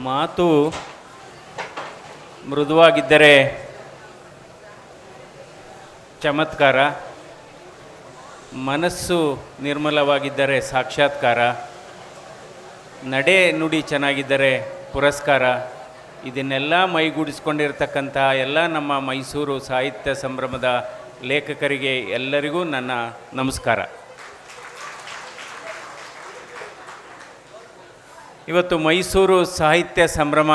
ಮಾತು ಮೃದುವಾಗಿದ್ದರೆ ಚಮತ್ಕಾರ, ಮನಸ್ಸು ನಿರ್ಮಲವಾಗಿದ್ದರೆ ಸಾಕ್ಷಾತ್ಕಾರ, ನಡೆ ನುಡಿ ಚೆನ್ನಾಗಿದ್ದರೆ ಪುರಸ್ಕಾರ. ಇದನ್ನೆಲ್ಲ ಮೈಗೂಡಿಸ್ಕೊಂಡಿರ್ತಕ್ಕಂಥ ಎಲ್ಲ ನಮ್ಮ ಮೈಸೂರು ಸಾಹಿತ್ಯ ಸಂಭ್ರಮದ ಲೇಖಕರಿಗೆ ಎಲ್ಲರಿಗೂ ನನ್ನ ನಮಸ್ಕಾರ. ಇವತ್ತು ಮೈಸೂರು ಸಾಹಿತ್ಯ ಸಂಭ್ರಮ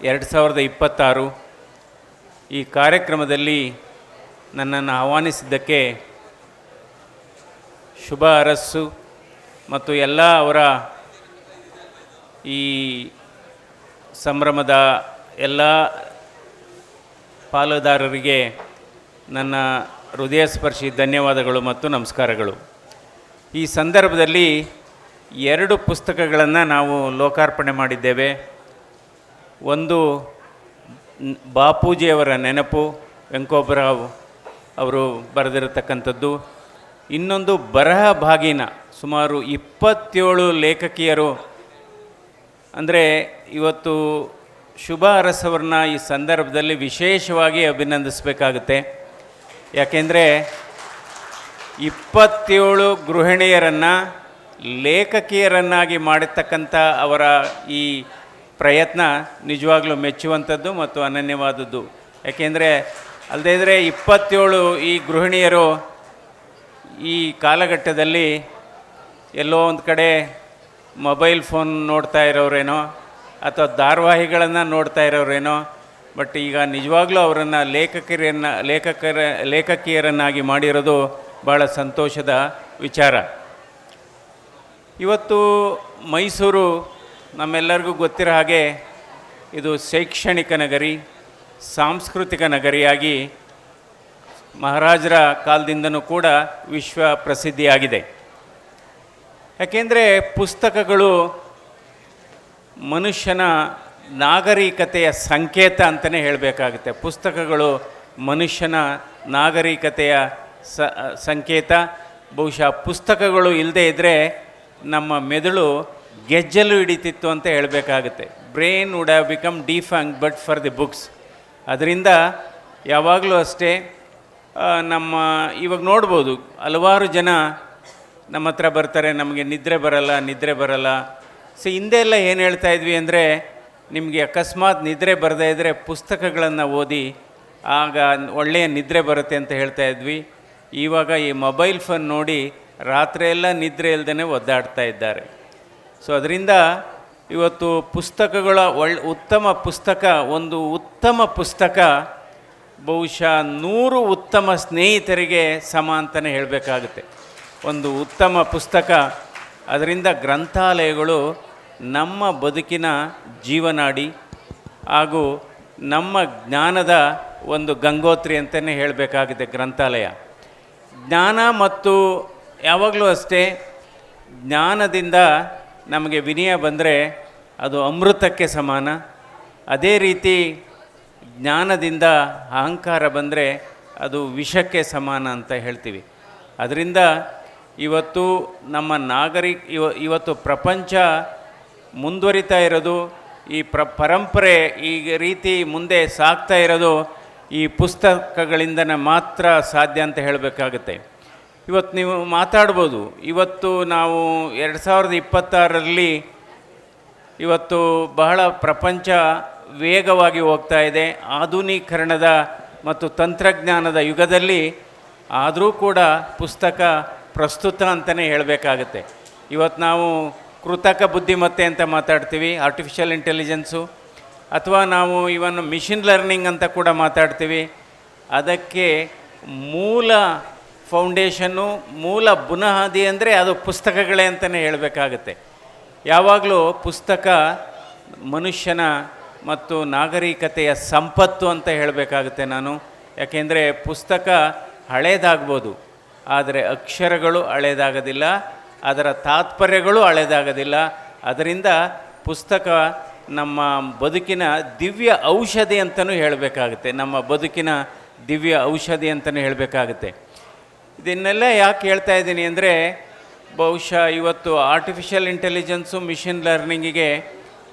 2026 ಈ ಕಾರ್ಯಕ್ರಮದಲ್ಲಿ ನನ್ನನ್ನು ಆಹ್ವಾನಿಸಿದ್ದಕ್ಕೆ ಶುಭ ಅರಸ್ಸು ಮತ್ತು ಎಲ್ಲ ಅವರ ಈ ಸಂಭ್ರಮದ ಎಲ್ಲ ಪಾಲುದಾರರಿಗೆ ನನ್ನ ಹೃದಯಸ್ಪರ್ಶಿ ಧನ್ಯವಾದಗಳು ಮತ್ತು ನಮಸ್ಕಾರಗಳು. ಈ ಸಂದರ್ಭದಲ್ಲಿ 2 ಪುಸ್ತಕಗಳನ್ನು ನಾವು ಲೋಕಾರ್ಪಣೆ ಮಾಡಿದ್ದೇವೆ. ಒಂದು ಬಾಪೂಜಿಯವರ ನೆನಪು, ವೆಂಕೋಬರಾವ್ ಅವರು ಬರೆದಿರತಕ್ಕಂಥದ್ದು. ಇನ್ನೊಂದು ಬರಹ ಭಾಗಿನ, ಸುಮಾರು 27 ಲೇಖಕಿಯರು. ಅಂದರೆ ಇವತ್ತು ಶುಭ ಅರಸವ್ರನ್ನ ಈ ಸಂದರ್ಭದಲ್ಲಿ ವಿಶೇಷವಾಗಿ ಅಭಿನಂದಿಸಬೇಕಾಗುತ್ತೆ. ಯಾಕೆಂದರೆ 27 ಗೃಹಿಣಿಯರನ್ನು ಲೇಖಕಿಯರನ್ನಾಗಿ ಮಾಡಿರ್ತಕ್ಕಂಥ ಅವರ ಈ ಪ್ರಯತ್ನ ನಿಜವಾಗ್ಲೂ ಮೆಚ್ಚುವಂಥದ್ದು ಮತ್ತು ಅನನ್ಯವಾದದ್ದು. ಯಾಕೆಂದರೆ ಅಲ್ಲದೇ ಇದ್ದರೆ 27 ಈ ಗೃಹಿಣಿಯರು ಈ ಕಾಲಘಟ್ಟದಲ್ಲಿ ಎಲ್ಲೋ ಒಂದು ಕಡೆ ಮೊಬೈಲ್ ಫೋನ್ ನೋಡ್ತಾ ಇರೋರೇನೋ ಅಥವಾ ಧಾರಾವಾಹಿಗಳನ್ನು ನೋಡ್ತಾ ಇರೋರೇನೋ, ಬಟ್ ಈಗ ನಿಜವಾಗ್ಲೂ ಅವರನ್ನು ಲೇಖಕಿಯರನ್ನಾಗಿ ಮಾಡಿರೋದು ಭಾಳ ಸಂತೋಷದ ವಿಚಾರ. ಇವತ್ತು ಮೈಸೂರು ನಮ್ಮೆಲ್ಲರಿಗೂ ಗೊತ್ತಿರೋ ಹಾಗೆ ಇದು ಶೈಕ್ಷಣಿಕ ನಗರಿ, ಸಾಂಸ್ಕೃತಿಕ ನಗರಿಯಾಗಿ ಮಹಾರಾಜರ ಕಾಲದಿಂದನೂ ಕೂಡ ವಿಶ್ವ ಪ್ರಸಿದ್ಧಿಯಾಗಿದೆ. ಯಾಕೆಂದರೆ ಪುಸ್ತಕಗಳು ಮನುಷ್ಯನ ನಾಗರಿಕತೆಯ ಸಂಕೇತ ಅಂತಲೇ ಹೇಳಬೇಕಾಗುತ್ತೆ. ಪುಸ್ತಕಗಳು ಮನುಷ್ಯನ ನಾಗರಿಕತೆಯ ಸಂಕೇತ. ಬಹುಶಃ ಪುಸ್ತಕಗಳು ಇಲ್ಲದೇ ಇದ್ದರೆ ನಮ್ಮ ಮೆದುಳು ಗೆಜ್ಜಲು ಹಿಡಿತಿತ್ತು ಅಂತ ಹೇಳಬೇಕಾಗುತ್ತೆ. Brain would have become defunct but for the books. ಅದರಿಂದ ಯಾವಾಗಲೂ ಅಷ್ಟೇ ನಮ್ಮ ಇವಾಗ ನೋಡ್ಬೋದು, ಹಲವಾರು ಜನ ನಮ್ಮ ಹತ್ರ ಬರ್ತಾರೆ, ನಮಗೆ ನಿದ್ರೆ ಬರಲ್ಲ. ಸೊ ಹಿಂದೆ ಎಲ್ಲ ಏನು ಹೇಳ್ತಾ ಇದ್ವಿ ಅಂದರೆ, ನಿಮಗೆ ಅಕಸ್ಮಾತ್ ನಿದ್ರೆ ಬರದೇ ಇದ್ದರೆ ಪುಸ್ತಕಗಳನ್ನು ಓದಿ, ಆಗ ಒಳ್ಳೆಯ ನಿದ್ರೆ ಬರುತ್ತೆ ಅಂತ ಹೇಳ್ತಾ ಇದ್ವಿ. ಇವಾಗ ಈ ಮೊಬೈಲ್ ಫೋನ್ ನೋಡಿ ರಾತ್ರಿಯೆಲ್ಲ ನಿದ್ರೆ ಇಲ್ಲದೇ ಒದ್ದಾಡ್ತಾ ಇದ್ದಾರೆ. ಸೊ ಅದರಿಂದ ಇವತ್ತು ಪುಸ್ತಕಗಳ ಉತ್ತಮ ಪುಸ್ತಕ, ಒಂದು ಉತ್ತಮ ಪುಸ್ತಕ ಬಹುಶಃ 100 ಉತ್ತಮ ಸ್ನೇಹಿತರಿಗೆ ಸಮ ಅಂತಲೇ ಹೇಳಬೇಕಾಗುತ್ತೆ. ಒಂದು ಉತ್ತಮ ಪುಸ್ತಕ. ಅದರಿಂದ ಗ್ರಂಥಾಲಯಗಳು ನಮ್ಮ ಬದುಕಿನ ಜೀವನಾಡಿ ಹಾಗೂ ನಮ್ಮ ಜ್ಞಾನದ ಒಂದು ಗಂಗೋತ್ರಿ ಅಂತಲೇ ಹೇಳಬೇಕಾಗಿದೆ ಗ್ರಂಥಾಲಯ. ಜ್ಞಾನ ಮತ್ತು ಯಾವಾಗಲೂ ಅಷ್ಟೇ, ಜ್ಞಾನದಿಂದ ನಮಗೆ ವಿನಯ ಬಂದರೆ ಅದು ಅಮೃತಕ್ಕೆ ಸಮಾನ. ಅದೇ ರೀತಿ ಜ್ಞಾನದಿಂದ ಅಹಂಕಾರ ಬಂದರೆ ಅದು ವಿಷಕ್ಕೆ ಸಮಾನ ಅಂತ ಹೇಳ್ತೀವಿ. ಅದರಿಂದ ಇವತ್ತು ನಮ್ಮ ಇವತ್ತು ಪ್ರಪಂಚ ಮುಂದುವರಿತಾ ಇರೋದು, ಈ ಪರಂಪರೆ ಈ ರೀತಿ ಮುಂದೆ ಸಾಗ್ತಾ ಇರೋದು ಈ ಪುಸ್ತಕಗಳಿಂದನೇ ಮಾತ್ರ ಸಾಧ್ಯ ಅಂತ ಹೇಳಬೇಕಾಗುತ್ತೆ. ಇವತ್ತು ನೀವು ಮಾತಾಡ್ಬೋದು, ಇವತ್ತು ನಾವು 2026ರಲ್ಲಿ ಇವತ್ತು ಬಹಳ ಪ್ರಪಂಚ ವೇಗವಾಗಿ ಹೋಗ್ತಾ ಇದೆ, ಆಧುನೀಕರಣದ ಮತ್ತು ತಂತ್ರಜ್ಞಾನದ ಯುಗದಲ್ಲಿ. ಆದರೂ ಕೂಡ ಪುಸ್ತಕ ಪ್ರಸ್ತುತ ಅಂತಲೇ ಹೇಳಬೇಕಾಗತ್ತೆ. ಇವತ್ತು ನಾವು ಕೃತಕ ಬುದ್ಧಿಮತ್ತೆ ಅಂತ ಮಾತಾಡ್ತೀವಿ, ಆರ್ಟಿಫಿಷಿಯಲ್ ಇಂಟೆಲಿಜೆನ್ಸು, ಅಥವಾ ನಾವು ಇವನ್ ಮಿಷಿನ್ ಲರ್ನಿಂಗ್ ಅಂತ ಕೂಡ ಮಾತಾಡ್ತೀವಿ. ಅದಕ್ಕೆ ಮೂಲ ಫೌಂಡೇಶನ್ನು, ಮೂಲ ಬುನಾದಿ ಅಂದರೆ ಅದು ಪುಸ್ತಕಗಳೇ ಅಂತಲೇ ಹೇಳಬೇಕಾಗತ್ತೆ. ಯಾವಾಗಲೂ ಪುಸ್ತಕ ಮನುಷ್ಯನ ಮತ್ತು ನಾಗರಿಕತೆಯ ಸಂಪತ್ತು ಅಂತ ಹೇಳಬೇಕಾಗುತ್ತೆ ನಾನು. ಯಾಕೆಂದರೆ ಪುಸ್ತಕ ಹಳೇದಾಗ್ಬೋದು, ಆದರೆ ಅಕ್ಷರಗಳು ಹಳೇದಾಗೋದಿಲ್ಲ, ಅದರ ತಾತ್ಪರ್ಯಗಳು ಹಳೇದಾಗೋದಿಲ್ಲ. ಅದರಿಂದ ಪುಸ್ತಕ ನಮ್ಮ ಬದುಕಿನ ದಿವ್ಯ ಔಷಧಿ ಅಂತಲೂ ಹೇಳಬೇಕಾಗುತ್ತೆ. ನಮ್ಮ ಬದುಕಿನ ದಿವ್ಯ ಔಷಧಿ ಅಂತಲೂ ಹೇಳಬೇಕಾಗುತ್ತೆ. ಇದನ್ನೆಲ್ಲ ಯಾಕೆ ಹೇಳ್ತಾ ಇದ್ದೀನಿ ಅಂದರೆ, ಬಹುಶಃ ಇವತ್ತು ಆರ್ಟಿಫಿಷಿಯಲ್ ಇಂಟೆಲಿಜೆನ್ಸು, ಮಿಷಿನ್ ಲರ್ನಿಂಗಿಗೆ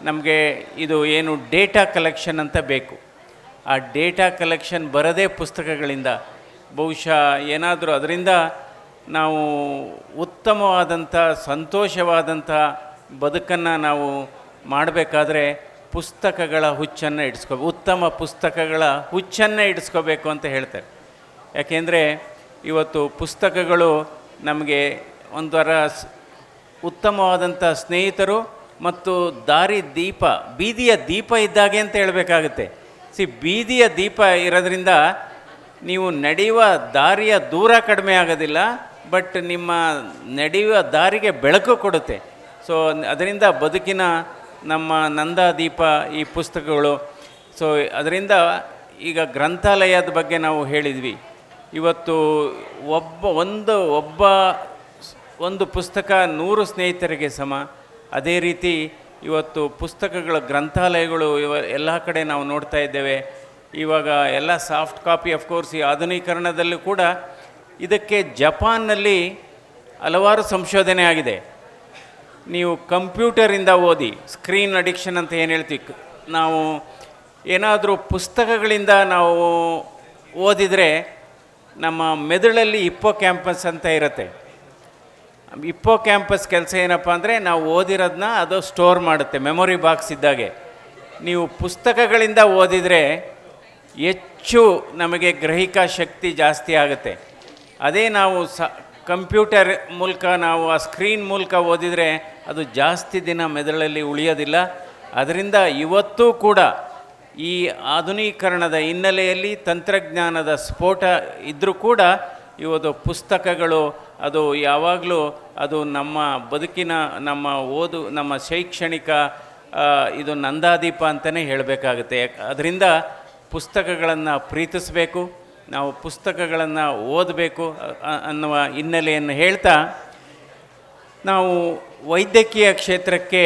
ನಮಗೆ ಇದು ಏನು ಡೇಟಾ ಕಲೆಕ್ಷನ್ ಅಂತ ಬೇಕು. ಆ ಡೇಟಾ ಕಲೆಕ್ಷನ್ ಬರದೇ ಪುಸ್ತಕಗಳಿಂದ ಬಹುಶಃ ಏನಾದರೂ ಅದರಿಂದ ನಾವು ಉತ್ತಮವಾದಂಥ ಸಂತೋಷವಾದಂಥ ಬದುಕನ್ನು ನಾವು ಮಾಡಬೇಕಾದ್ರೆ ಪುಸ್ತಕಗಳ ಹುಚ್ಚನ್ನು ಉತ್ತಮ ಪುಸ್ತಕಗಳ ಹುಚ್ಚನ್ನು ಇಡಿಸ್ಕೋಬೇಕು ಅಂತ ಹೇಳ್ತಾರೆ. ಯಾಕೆಂದರೆ ಇವತ್ತು ಪುಸ್ತಕಗಳು ನಮಗೆ ಒಂಥರ ಉತ್ತಮವಾದಂಥ ಸ್ನೇಹಿತರು ಮತ್ತು ದಾರಿ ದೀಪ, ಬೀದಿಯ ದೀಪ ಇದ್ದಾಗೆ ಅಂತ ಹೇಳಬೇಕಾಗುತ್ತೆ. ಬೀದಿಯ ದೀಪ ಇರೋದ್ರಿಂದ ನೀವು ನಡೆಯುವ ದಾರಿಯ ದೂರ ಕಡಿಮೆ ಆಗೋದಿಲ್ಲ, ಬಟ್ ನಿಮ್ಮ ನಡೆಯುವ ದಾರಿಗೆ ಬೆಳಕು ಕೊಡುತ್ತೆ. ಸೊ ಅದರಿಂದ ಬದುಕಿನ ನಮ್ಮ ನಂದಾದೀಪ ಈ ಪುಸ್ತಕಗಳು. ಸೊ ಅದರಿಂದ ಈಗ ಗ್ರಂಥಾಲಯದ ಬಗ್ಗೆ ನಾವು ಹೇಳಿದ್ವಿ. ಇವತ್ತು ಒಂದು ಪುಸ್ತಕ 100 ಸ್ನೇಹಿತರಿಗೆ ಸಮ. ಅದೇ ರೀತಿ ಇವತ್ತು ಪುಸ್ತಕಗಳ ಗ್ರಂಥಾಲಯಗಳು ಎಲ್ಲ ಕಡೆ ನಾವು ನೋಡ್ತಾ ಇದ್ದೇವೆ. ಇವಾಗ ಎಲ್ಲ ಸಾಫ್ಟ್ ಕಾಪಿ, ಅಫ್ಕೋರ್ಸ್ ಈ ಆಧುನೀಕರಣದಲ್ಲೂ ಕೂಡ ಇದಕ್ಕೆ ಜಪಾನ್ನಲ್ಲಿ ಹಲವಾರು ಸಂಶೋಧನೆ ಆಗಿದೆ. ನೀವು ಕಂಪ್ಯೂಟರಿಂದ ಓದಿ, ಸ್ಕ್ರೀನ್ ಅಡಿಕ್ಷನ್ ಅಂತ ಏನು ಹೇಳ್ತೀವಿ, ನಾವು ಏನಾದರೂ ಪುಸ್ತಕಗಳಿಂದ ನಾವು ಓದಿದರೆ ನಮ್ಮ ಮೆದುಳಲ್ಲಿ ಹಿಪ್ಪೋ ಕ್ಯಾಂಪಸ್ ಅಂತ ಇರುತ್ತೆ. ಹಿಪ್ಪೋ ಕ್ಯಾಂಪಸ್ ಕೆಲಸ ಏನಪ್ಪ ಅಂದರೆ ನಾವು ಓದಿರೋದನ್ನ ಅದು ಸ್ಟೋರ್ ಮಾಡುತ್ತೆ, ಮೆಮೊರಿ ಬಾಕ್ಸ್ ಇದ್ದಾಗೆ. ನೀವು ಪುಸ್ತಕಗಳಿಂದ ಓದಿದರೆ ಹೆಚ್ಚು ನಮಗೆ ಗ್ರಹಿಕಾ ಶಕ್ತಿ ಜಾಸ್ತಿ ಆಗುತ್ತೆ. ಅದೇ ನಾವು ಕಂಪ್ಯೂಟರ್ ಮೂಲಕ ನಾವು ಆ ಸ್ಕ್ರೀನ್ ಮೂಲಕ ಓದಿದರೆ ಅದು ಜಾಸ್ತಿ ದಿನ ಮೆದುಳಲ್ಲಿ ಉಳಿಯೋದಿಲ್ಲ. ಅದರಿಂದ ಇವತ್ತೂ ಕೂಡ ಈ ಆಧುನೀಕರಣದ ಹಿನ್ನೆಲೆಯಲ್ಲಿ ತಂತ್ರಜ್ಞಾನದ ಸ್ಫೋಟ ಇದ್ದರೂ ಕೂಡ ಇವತ್ತು ಪುಸ್ತಕಗಳು ಅದು ಯಾವಾಗಲೂ ಅದು ನಮ್ಮ ಬದುಕಿನ ನಮ್ಮ ಶೈಕ್ಷಣಿಕ ಇದು ನಂದಾದೀಪ ಅಂತಲೇ ಹೇಳಬೇಕಾಗುತ್ತೆ. ಅದರಿಂದ ಪುಸ್ತಕಗಳನ್ನು ಪ್ರೀತಿಸಬೇಕು, ನಾವು ಪುಸ್ತಕಗಳನ್ನು ಓದಬೇಕು ಅನ್ನುವ ಹಿನ್ನೆಲೆಯನ್ನು ಹೇಳ್ತಾ, ನಾವು ವೈದ್ಯಕೀಯ ಕ್ಷೇತ್ರಕ್ಕೆ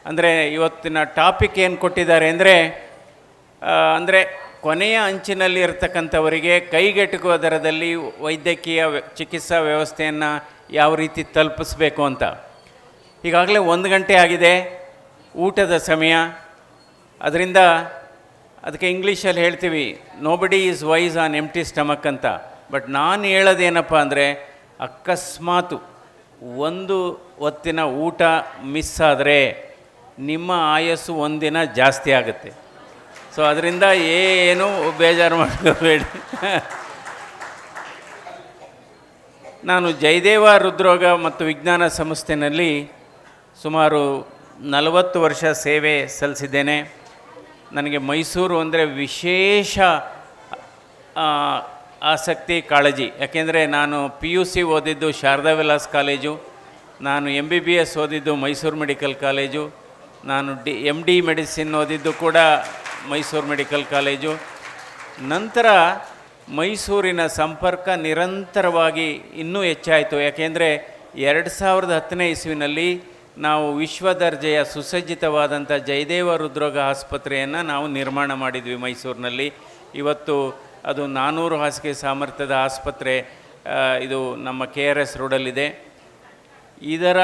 ಅಂದರೆ ಇವತ್ತಿನ ಟಾಪಿಕ್ ಏನು ಕೊಟ್ಟಿದ್ದಾರೆ ಅಂದರೆ ಕೊನೆಯ ಅಂಚಿನಲ್ಲಿ ಇರತಕ್ಕಂಥವರಿಗೆ ಕೈಗೆಟುಕುವ ದರದಲ್ಲಿ ವೈದ್ಯಕೀಯ ಚಿಕಿತ್ಸಾ ವ್ಯವಸ್ಥೆಯನ್ನು ಯಾವ ರೀತಿ ತಲುಪಿಸ್ಬೇಕು ಅಂತ. ಈಗಾಗಲೇ 1 ಗಂಟೆ ಆಗಿದೆ, ಊಟದ ಸಮಯ. ಅದರಿಂದ ಅದಕ್ಕೆ ಇಂಗ್ಲೀಷಲ್ಲಿ ಹೇಳ್ತೀವಿ nobody is wise on empty stomach ಅಂತ. ಬಟ್ ನಾನು ಹೇಳೋದೇನಪ್ಪ ಅಂದರೆ, ಅಕಸ್ಮಾತು ಒಂದು ಹೊತ್ತಿನ ಊಟ ಮಿಸ್ ಆದರೆ ನಿಮ್ಮ ಆಯಸ್ಸು ಒಂದಿನ ಜಾಸ್ತಿ ಆಗುತ್ತೆ. ಸೊ ಅದರಿಂದ ಏನೂ ಬೇಜಾರು ಮಾಡ್ಕೋಬೇಡಿ. ನಾನು ಜಯದೇವ ಹೃದ್ರೋಗ ಮತ್ತು ವಿಜ್ಞಾನ ಸಂಸ್ಥೆಯಲ್ಲಿ ಸುಮಾರು 40 ವರ್ಷ ಸೇವೆ ಸಲ್ಲಿಸಿದ್ದೇನೆ. ನನಗೆ ಮೈಸೂರು ಅಂದರೆ ವಿಶೇಷ ಆಸಕ್ತಿ, ಕಾಳಜಿ. ಯಾಕೆಂದರೆ ನಾನು PUC ಓದಿದ್ದು ಶಾರದಾ ವಿಲಾಸ್ ಕಾಲೇಜು, ನಾನು MBBS ಓದಿದ್ದು ಮೈಸೂರು ಮೆಡಿಕಲ್ ಕಾಲೇಜು, ನಾನು MD ಮೆಡಿಸಿನ್ ಓದಿದ್ದು ಕೂಡ ಮೈಸೂರು ಮೆಡಿಕಲ್ ಕಾಲೇಜು. ನಂತರ ಮೈಸೂರಿನ ಸಂಪರ್ಕ ನಿರಂತರವಾಗಿ ಇನ್ನೂ ಹೆಚ್ಚಾಯಿತು. ಯಾಕೆಂದರೆ 2010ನೇ ಇಸ್ವಿನಲ್ಲಿ ನಾವು ವಿಶ್ವ ದರ್ಜೆಯ ಸುಸಜ್ಜಿತವಾದಂಥ ಜಯದೇವ ಹೃದ್ರೋಗ ಆಸ್ಪತ್ರೆಯನ್ನು ನಾವು ನಿರ್ಮಾಣ ಮಾಡಿದ್ವಿ ಮೈಸೂರಿನಲ್ಲಿ. ಇವತ್ತು ಅದು 400 ಹಾಸಿಗೆ ಸಾಮರ್ಥ್ಯದ ಆಸ್ಪತ್ರೆ ಇದು ನಮ್ಮ KRS ರೋಡಲ್ಲಿದೆ. ಇದರ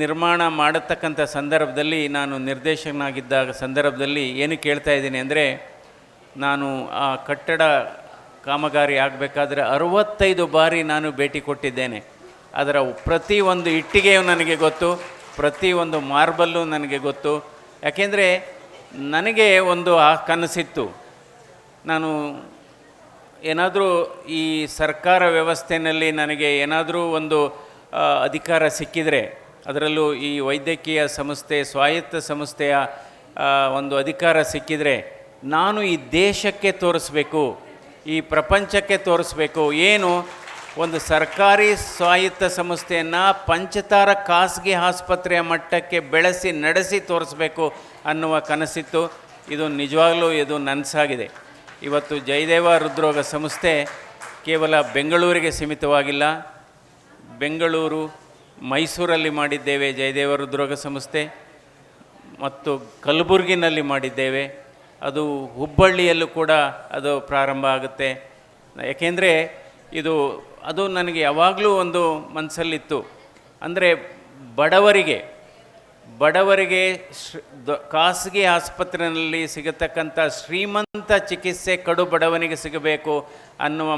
ನಿರ್ಮಾಣ ಮಾಡತಕ್ಕಂಥ ಸಂದರ್ಭದಲ್ಲಿ ನಾನು ನಿರ್ದೇಶಕನಾಗಿದ್ದ ಸಂದರ್ಭದಲ್ಲಿ ಏನು ಕೇಳ್ತಾ ಇದ್ದೀನಿ ಅಂದರೆ, ನಾನು ಆ ಕಟ್ಟಡ ಕಾಮಗಾರಿ ಆಗಬೇಕಾದ್ರೆ 65 ಬಾರಿ ನಾನು ಭೇಟಿ ಕೊಟ್ಟಿದ್ದೇನೆ. ಅದರ ಪ್ರತಿಯೊಂದು ಇಟ್ಟಿಗೆಯು ನನಗೆ ಗೊತ್ತು, ಪ್ರತಿಯೊಂದು ಮಾರ್ಬಲ್ಲು ನನಗೆ ಗೊತ್ತು. ಯಾಕೆಂದರೆ ನನಗೆ ಒಂದು ಆ ಕನಸಿತ್ತು, ನಾನು ಏನಾದರೂ ಈ ಸರ್ಕಾರ ವ್ಯವಸ್ಥೆಯಲ್ಲಿ ನನಗೆ ಏನಾದರೂ ಒಂದು ಅಧಿಕಾರ ಸಿಕ್ಕಿದರೆ, ಅದರಲ್ಲೂ ಈ ವೈದ್ಯಕೀಯ ಸಂಸ್ಥೆ ಸ್ವಾಯತ್ತ ಸಂಸ್ಥೆಯ ಒಂದು ಅಧಿಕಾರ ಸಿಕ್ಕಿದರೆ ನಾನು ಈ ದೇಶಕ್ಕೆ ತೋರಿಸ್ಬೇಕು, ಈ ಪ್ರಪಂಚಕ್ಕೆ ತೋರಿಸ್ಬೇಕು, ಏನು ಒಂದು ಸರ್ಕಾರಿ ಸ್ವಾಯತ್ತ ಸಂಸ್ಥೆಯನ್ನು ಪಂಚತಾರ ಖಾಸಗಿ ಆಸ್ಪತ್ರೆಯ ಮಟ್ಟಕ್ಕೆ ಬೆಳೆಸಿ ನಡೆಸಿ ತೋರಿಸ್ಬೇಕು ಅನ್ನುವ ಕನಸಿತ್ತು. ಇದು ನಿಜವಾಗಲೂ ಇದು ನನಸಾಗಿದೆ. ಇವತ್ತು ಜಯದೇವ ಹೃದ್ರೋಗ ಸಂಸ್ಥೆ ಕೇವಲ ಬೆಂಗಳೂರಿಗೆ ಸೀಮಿತವಾಗಿಲ್ಲ, ಬೆಂಗಳೂರು ಮೈಸೂರಲ್ಲಿ ಮಾಡಿದ್ದೇವೆ ಜಯದೇವ ಹೃದ್ರೋಗ ಸಂಸ್ಥೆ, ಮತ್ತು ಕಲಬುರಗಿನಲ್ಲಿ ಮಾಡಿದ್ದೇವೆ, ಅದು ಹುಬ್ಬಳ್ಳಿಯಲ್ಲೂ ಕೂಡ ಅದು ಪ್ರಾರಂಭ ಆಗುತ್ತೆ. ಏಕೆಂದರೆ ಅದು ನನಗೆ ಯಾವಾಗಲೂ ಒಂದು ಮನಸ್ಸಲ್ಲಿತ್ತು, ಅಂದರೆ ಬಡವರಿಗೆ ಖಾಸಗಿ ಆಸ್ಪತ್ರೆಯಲ್ಲಿ ಸಿಗತಕ್ಕಂಥ ಶ್ರೀಮಂತ ಚಿಕಿತ್ಸೆ ಕಡು ಬಡವನಿಗೆ ಸಿಗಬೇಕು ಅನ್ನುವ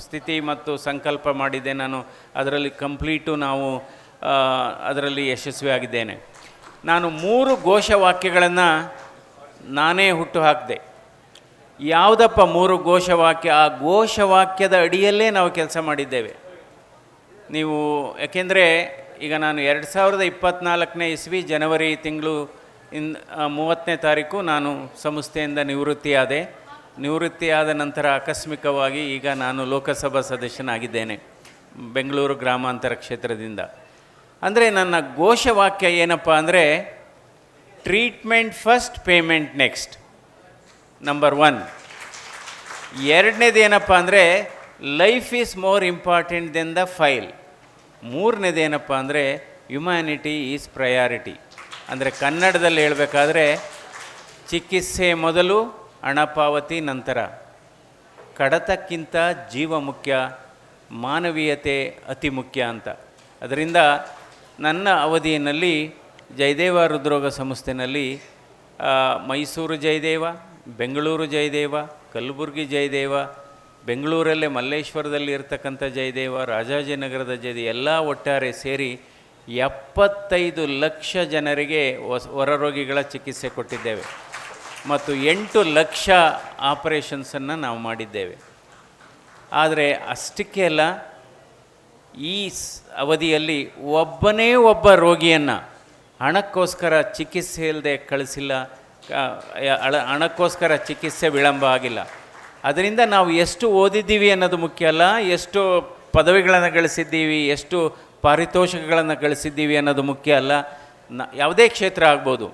ಸ್ಥಿತಿ ಮತ್ತು ಸಂಕಲ್ಪ ಮಾಡಿದೆ ನಾನು. ಅದರಲ್ಲಿ ಕಂಪ್ಲೀಟು ನಾವು ಅದರಲ್ಲಿ ಯಶಸ್ವಿಯಾಗಿದ್ದೇನೆ. ನಾನು 3 ಘೋಷವಾಕ್ಯಗಳನ್ನು ನಾನೇ ಹುಟ್ಟು ಹಾಕಿದೆ. ಯಾವುದಪ್ಪ 3 ಘೋಷವಾಕ್ಯ? ಆ ಘೋಷವಾಕ್ಯದ ಅಡಿಯಲ್ಲೇ ನಾವು ಕೆಲಸ ಮಾಡಿದ್ದೇವೆ. ನೀವು ಯಾಕೆಂದರೆ ಈಗ ನಾನು 2024ನೇ ಇಸ್ವಿ ಜನವರಿ ತಿಂಗಳು 30ನೇ ತಾರೀಕು ನಾನು ಸಂಸ್ಥೆಯಿಂದ ನಿವೃತ್ತಿಯಾದ ನಂತರ ಆಕಸ್ಮಿಕವಾಗಿ ಈಗ ನಾನು ಲೋಕಸಭಾ ಸದಸ್ಯನಾಗಿದ್ದೇನೆ ಬೆಂಗಳೂರು ಗ್ರಾಮಾಂತರ ಕ್ಷೇತ್ರದಿಂದ. ಅಂದರೆ ನನ್ನ ಘೋಷವಾಕ್ಯ ಏನಪ್ಪ ಅಂದರೆ, treatment first, payment next, number 1. ಎರಡನೇದು ಏನಪ್ಪ ಅಂದರೆ, life is more important then the file. ಮೂರನೇದು ಏನಪ್ಪ ಅಂದರೆ, ಹ್ಯುಮ್ಯಾನಿಟಿ ಈಸ್ ಪ್ರಯಾರಿಟಿ. ಅಂದರೆ ಕನ್ನಡದಲ್ಲಿ ಹೇಳಬೇಕಾದ್ರೆ, ಚಿಕಿತ್ಸೆ ಮೊದಲು, ಹಣ ಪಾವತಿ ನಂತರ. ಕಡತಕ್ಕಿಂತ ಜೀವ ಮುಖ್ಯ, ಮಾನವೀಯತೆ ಅತಿ ಮುಖ್ಯ ಅಂತ. ಅದರಿಂದ ನನ್ನ ಅವಧಿಯಲ್ಲಿ ಜಯದೇವ ಹೃದ್ರೋಗ ಸಂಸ್ಥೆಯಲ್ಲಿ ಮೈಸೂರು ಜಯದೇವ, ಬೆಂಗಳೂರು ಜಯದೇವ, ಕಲಬುರಗಿ ಜಯದೇವ, ಬೆಂಗಳೂರಲ್ಲೇ ಮಲ್ಲೇಶ್ವರದಲ್ಲಿ ಇರ್ತಕ್ಕಂಥ ಜಯದೇವ, ರಾಜಾಜಿನಗರದ ಜಯದೇವ ಎಲ್ಲ ಒಟ್ಟಾರೆ ಸೇರಿ 75 ಲಕ್ಷ ಜನರಿಗೆ ಹೊರರೋಗಿಗಳ ಚಿಕಿತ್ಸೆ ಕೊಟ್ಟಿದ್ದೇವೆ ಮತ್ತು 8 ಲಕ್ಷ ಆಪರೇಷನ್ಸನ್ನು ನಾವು ಮಾಡಿದ್ದೇವೆ. ಆದರೆ ಅಷ್ಟಕ್ಕೆ ಅಲ್ಲ, ಈ ಅವಧಿಯಲ್ಲಿ ಒಬ್ಬನೇ ಒಬ್ಬ ರೋಗಿಯನ್ನು ಹಣಕ್ಕೋಸ್ಕರ ಚಿಕಿತ್ಸೆ ಇಲ್ಲದೆ ಕಳಿಸಿಲ್ಲ, ಹಣಕ್ಕೋಸ್ಕರ ಚಿಕಿತ್ಸೆ ವಿಳಂಬ ಆಗಿಲ್ಲ. ಅದರಿಂದ ನಾವು ಎಷ್ಟು ಓದಿದ್ದೀವಿ ಅನ್ನೋದು ಮುಖ್ಯ ಅಲ್ಲ, ಎಷ್ಟು ಪದವಿಗಳನ್ನು ಗಳಿಸಿದ್ದೀವಿ, ಎಷ್ಟು ಪಾರಿತೋಷಕಗಳನ್ನು ಗಳಿಸಿದ್ದೀವಿ ಅನ್ನೋದು ಮುಖ್ಯ ಅಲ್ಲ. ಯಾವುದೇ ಕ್ಷೇತ್ರ ಆಗ್ಬೋದು,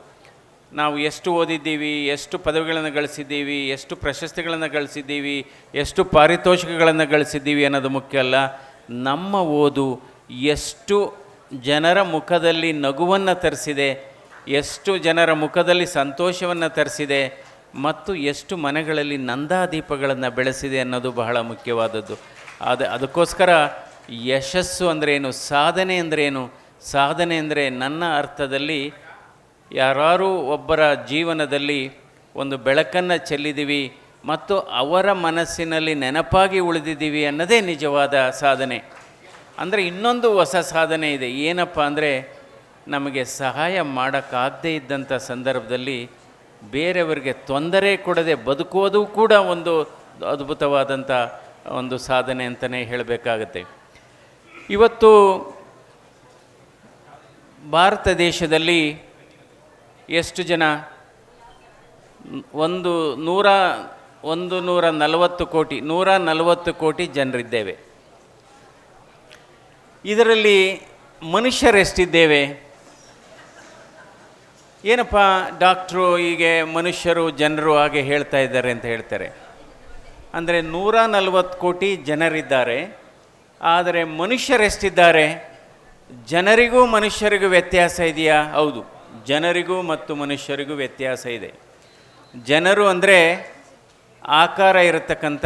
ನಾವು ಎಷ್ಟು ಓದಿದ್ದೀವಿ, ಎಷ್ಟು ಪದವಿಗಳನ್ನು ಗಳಿಸಿದ್ದೀವಿ, ಎಷ್ಟು ಪ್ರಶಸ್ತಿಗಳನ್ನು ಗಳಿಸಿದ್ದೀವಿ, ಎಷ್ಟು ಪಾರಿತೋಷಕಗಳನ್ನು ಗಳಿಸಿದ್ದೀವಿ ಅನ್ನೋದು ಮುಖ್ಯ ಅಲ್ಲ. ನಮ್ಮ ಓದು ಎಷ್ಟು ಜನರ ಮುಖದಲ್ಲಿ ನಗುವನ್ನು ತರಿಸಿದೆ, ಎಷ್ಟು ಜನರ ಮುಖದಲ್ಲಿ ಸಂತೋಷವನ್ನು ತರಿಸಿದೆ ಮತ್ತು ಎಷ್ಟು ಮನೆಗಳಲ್ಲಿ ನಂದಾದೀಪಗಳನ್ನು ಬೆಳೆಸಿದೆ ಅನ್ನೋದು ಬಹಳ ಮುಖ್ಯವಾದದ್ದು. ಅದಕ್ಕೋಸ್ಕರ ಯಶಸ್ಸು ಅಂದ್ರೇನು, ಸಾಧನೆ ಅಂದ್ರೇನು? ಸಾಧನೆ ಅಂದರೆ ನನ್ನ ಅರ್ಥದಲ್ಲಿ ಯಾರು ಒಬ್ಬರ ಜೀವನದಲ್ಲಿ ಒಂದು ಬೆಳಕನ್ನು ಚೆಲ್ಲಿದ್ದೀವಿ ಮತ್ತು ಅವರ ಮನಸ್ಸಿನಲ್ಲಿ ನೆನಪಾಗಿ ಉಳಿದಿದ್ದೀವಿ ಅನ್ನೋದೇ ನಿಜವಾದ ಸಾಧನೆ. ಅಂದರೆ ಇನ್ನೊಂದು ಹೊಸ ಸಾಧನೆ ಇದೆ. ಏನಪ್ಪ ಅಂದರೆ, ನಮಗೆ ಸಹಾಯ ಮಾಡೋಕ್ಕಾಗದೇ ಇದ್ದಂಥ ಸಂದರ್ಭದಲ್ಲಿ ಬೇರೆಯವರಿಗೆ ತೊಂದರೆ ಕೊಡದೆ ಬದುಕುವುದು ಕೂಡ ಒಂದು ಅದ್ಭುತವಾದಂಥ ಒಂದು ಸಾಧನೆ ಅಂತಲೇ ಹೇಳಬೇಕಾಗತ್ತೆ. ಇವತ್ತು ಭಾರತ ದೇಶದಲ್ಲಿ ಎಷ್ಟು ಜನ? 140 ಕೋಟಿ ಜನರಿದ್ದೇವೆ. ಇದರಲ್ಲಿ ಮನುಷ್ಯರೆಷ್ಟಿದ್ದೇವೆ? ಏನಪ್ಪ ಡಾಕ್ಟ್ರು ಹೀಗೆ ಮನುಷ್ಯರು ಜನರು ಹಾಗೆ ಹೇಳ್ತಾ ಇದ್ದಾರೆ ಅಂತ ಹೇಳ್ತಾರೆ. ಅಂದರೆ 140 ಕೋಟಿ ಜನರಿದ್ದಾರೆ, ಆದರೆ ಮನುಷ್ಯರೆಷ್ಟಿದ್ದಾರೆ? ಜನರಿಗೂ ಮನುಷ್ಯರಿಗೂ ವ್ಯತ್ಯಾಸ ಇದೆಯಾ? ಹೌದು, ಜನರಿಗೂ ಮತ್ತು ಮನುಷ್ಯರಿಗೂ ವ್ಯತ್ಯಾಸ ಇದೆ. ಜನರು ಅಂದರೆ ಆಕಾರ ಇರತಕ್ಕಂಥ,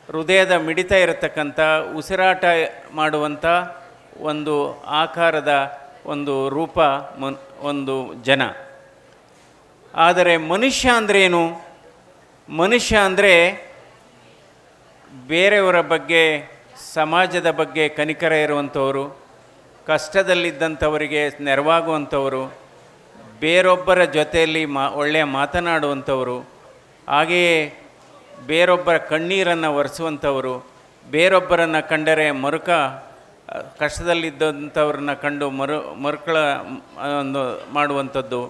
ಹೃದಯದ ಮಿಡಿತ ಇರತಕ್ಕಂಥ, ಉಸಿರಾಟ ಮಾಡುವಂಥ ಒಂದು ಆಕಾರದ ಒಂದು ರೂಪ ಒಂದು ಜನ. ಆದರೆ ಮನುಷ್ಯ ಅಂದ್ರೇನು? ಮನುಷ್ಯ ಅಂದರೆ ಬೇರೆಯವರ ಬಗ್ಗೆ, ಸಮಾಜದ ಬಗ್ಗೆ ಕನಿಕರ ಇರುವಂಥವರು, ಕಷ್ಟದಲ್ಲಿದ್ದಂಥವರಿಗೆ ನೆರವಾಗುವಂಥವರು, ಬೇರೊಬ್ಬರ ಜೊತೆಯಲ್ಲಿ ಒಳ್ಳೆಯ ಮಾತನಾಡುವಂಥವರು, ಹಾಗೆಯೇ ಬೇರೊಬ್ಬರ ಕಣ್ಣೀರನ್ನು ಒರೆಸುವಂಥವರು, ಬೇರೊಬ್ಬರನ್ನು ಕಂಡರೆ ಕಷ್ಟದಲ್ಲಿದ್ದಂಥವ್ರನ್ನ ಕಂಡು ಮರುಕಳ ಒಂದು ಮಾಡುವಂಥದ್ದು,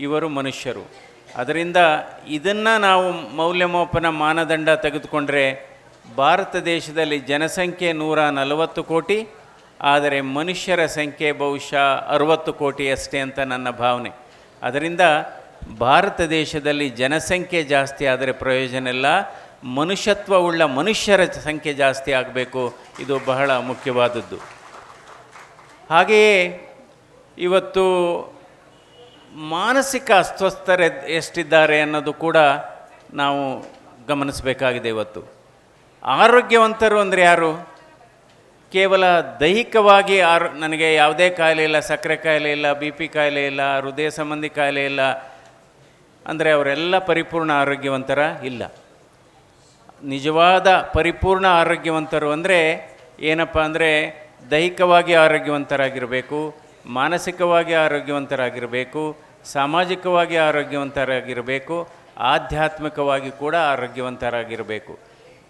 ಇವರು ಮನುಷ್ಯರು. ಅದರಿಂದ ಇದನ್ನು ನಾವು ಮೌಲ್ಯಮಾಪನ ಮಾನದಂಡ ತೆಗೆದುಕೊಂಡ್ರೆ ಭಾರತ ದೇಶದಲ್ಲಿ ಜನಸಂಖ್ಯೆ 140 ಕೋಟಿ, ಆದರೆ ಮನುಷ್ಯರ ಸಂಖ್ಯೆ ಬಹುಶಃ 60 ಕೋಟಿ ಅಷ್ಟೇ ಅಂತ ನನ್ನ ಭಾವನೆ. ಅದರಿಂದ ಭಾರತ ದೇಶದಲ್ಲಿ ಜನಸಂಖ್ಯೆ ಜಾಸ್ತಿ ಆದರೆ ಪ್ರಯೋಜನ ಇಲ್ಲ, ಮನುಷ್ಯತ್ವವುಳ್ಳ ಮನುಷ್ಯರ ಸಂಖ್ಯೆ ಜಾಸ್ತಿ ಆಗಬೇಕು. ಇದು ಬಹಳ ಮುಖ್ಯವಾದದ್ದು. ಹಾಗೆಯೇ ಇವತ್ತು ಮಾನಸಿಕ ಅಸ್ವಸ್ಥರು ಎಷ್ಟಿದ್ದಾರೆ ಅನ್ನೋದು ಕೂಡ ನಾವು ಗಮನಿಸಬೇಕಾಗಿದೆ. ಇವತ್ತು ಆರೋಗ್ಯವಂತರು ಅಂದರೆ ಯಾರು? ಕೇವಲ ದೈಹಿಕವಾಗಿ ನನಗೆ ಯಾವುದೇ ಕಾಯಿಲೆ ಇಲ್ಲ, ಸಕ್ಕರೆ ಕಾಯಿಲೆ ಇಲ್ಲ, ಬಿ ಪಿ ಕಾಯಿಲೆ ಇಲ್ಲ, ಹೃದಯ ಸಂಬಂಧಿ ಕಾಯಿಲೆ ಇಲ್ಲ ಅಂದರೆ ಅವರೆಲ್ಲ ಪರಿಪೂರ್ಣ ಆರೋಗ್ಯವಂತರ ಇಲ್ಲ. ನಿಜವಾದ ಪರಿಪೂರ್ಣ ಆರೋಗ್ಯವಂತರು ಅಂದರೆ ಏನಪ್ಪ ಅಂದರೆ ದೈಹಿಕವಾಗಿ ಆರೋಗ್ಯವಂತರಾಗಿರಬೇಕು, ಮಾನಸಿಕವಾಗಿ ಆರೋಗ್ಯವಂತರಾಗಿರಬೇಕು, ಸಾಮಾಜಿಕವಾಗಿ ಆರೋಗ್ಯವಂತರಾಗಿರಬೇಕು, ಆಧ್ಯಾತ್ಮಿಕವಾಗಿ ಕೂಡ ಆರೋಗ್ಯವಂತರಾಗಿರಬೇಕು.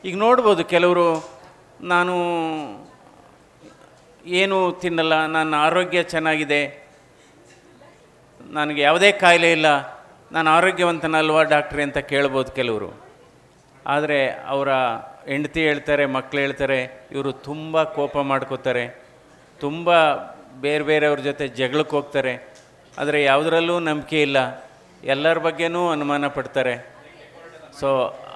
ಈಗ ನೋಡ್ಬೋದು, ಕೆಲವರು ನಾನು ಏನೂ ತಿನ್ನಲ್ಲ, ನನ್ನ ಆರೋಗ್ಯ ಚೆನ್ನಾಗಿದೆ, ನನಗೆ ಯಾವುದೇ ಕಾಯಿಲೆ ಇಲ್ಲ, ನಾನು ಆರೋಗ್ಯವಂತನಲ್ವಾ ಡಾಕ್ಟ್ರಿ ಅಂತ ಕೇಳ್ಬೋದು ಕೆಲವರು. ಆದರೆ ಅವರ ಹೆಂಡತಿ ಹೇಳ್ತಾರೆ, ಮಕ್ಕಳು ಹೇಳ್ತಾರೆ, ಇವರು ತುಂಬ ಕೋಪ ಮಾಡ್ಕೋತಾರೆ, ತುಂಬ ಬೇರೆ ಬೇರೆಯವ್ರ ಜೊತೆ ಜಗಳಕ್ಕೆ ಹೋಗ್ತಾರೆ, ಆದರೆ ಯಾವುದರಲ್ಲೂ ನಂಬಿಕೆ ಇಲ್ಲ, ಎಲ್ಲರ ಬಗ್ಗೆನೂ ಅನುಮಾನ ಪಡ್ತಾರೆ. ಸೊ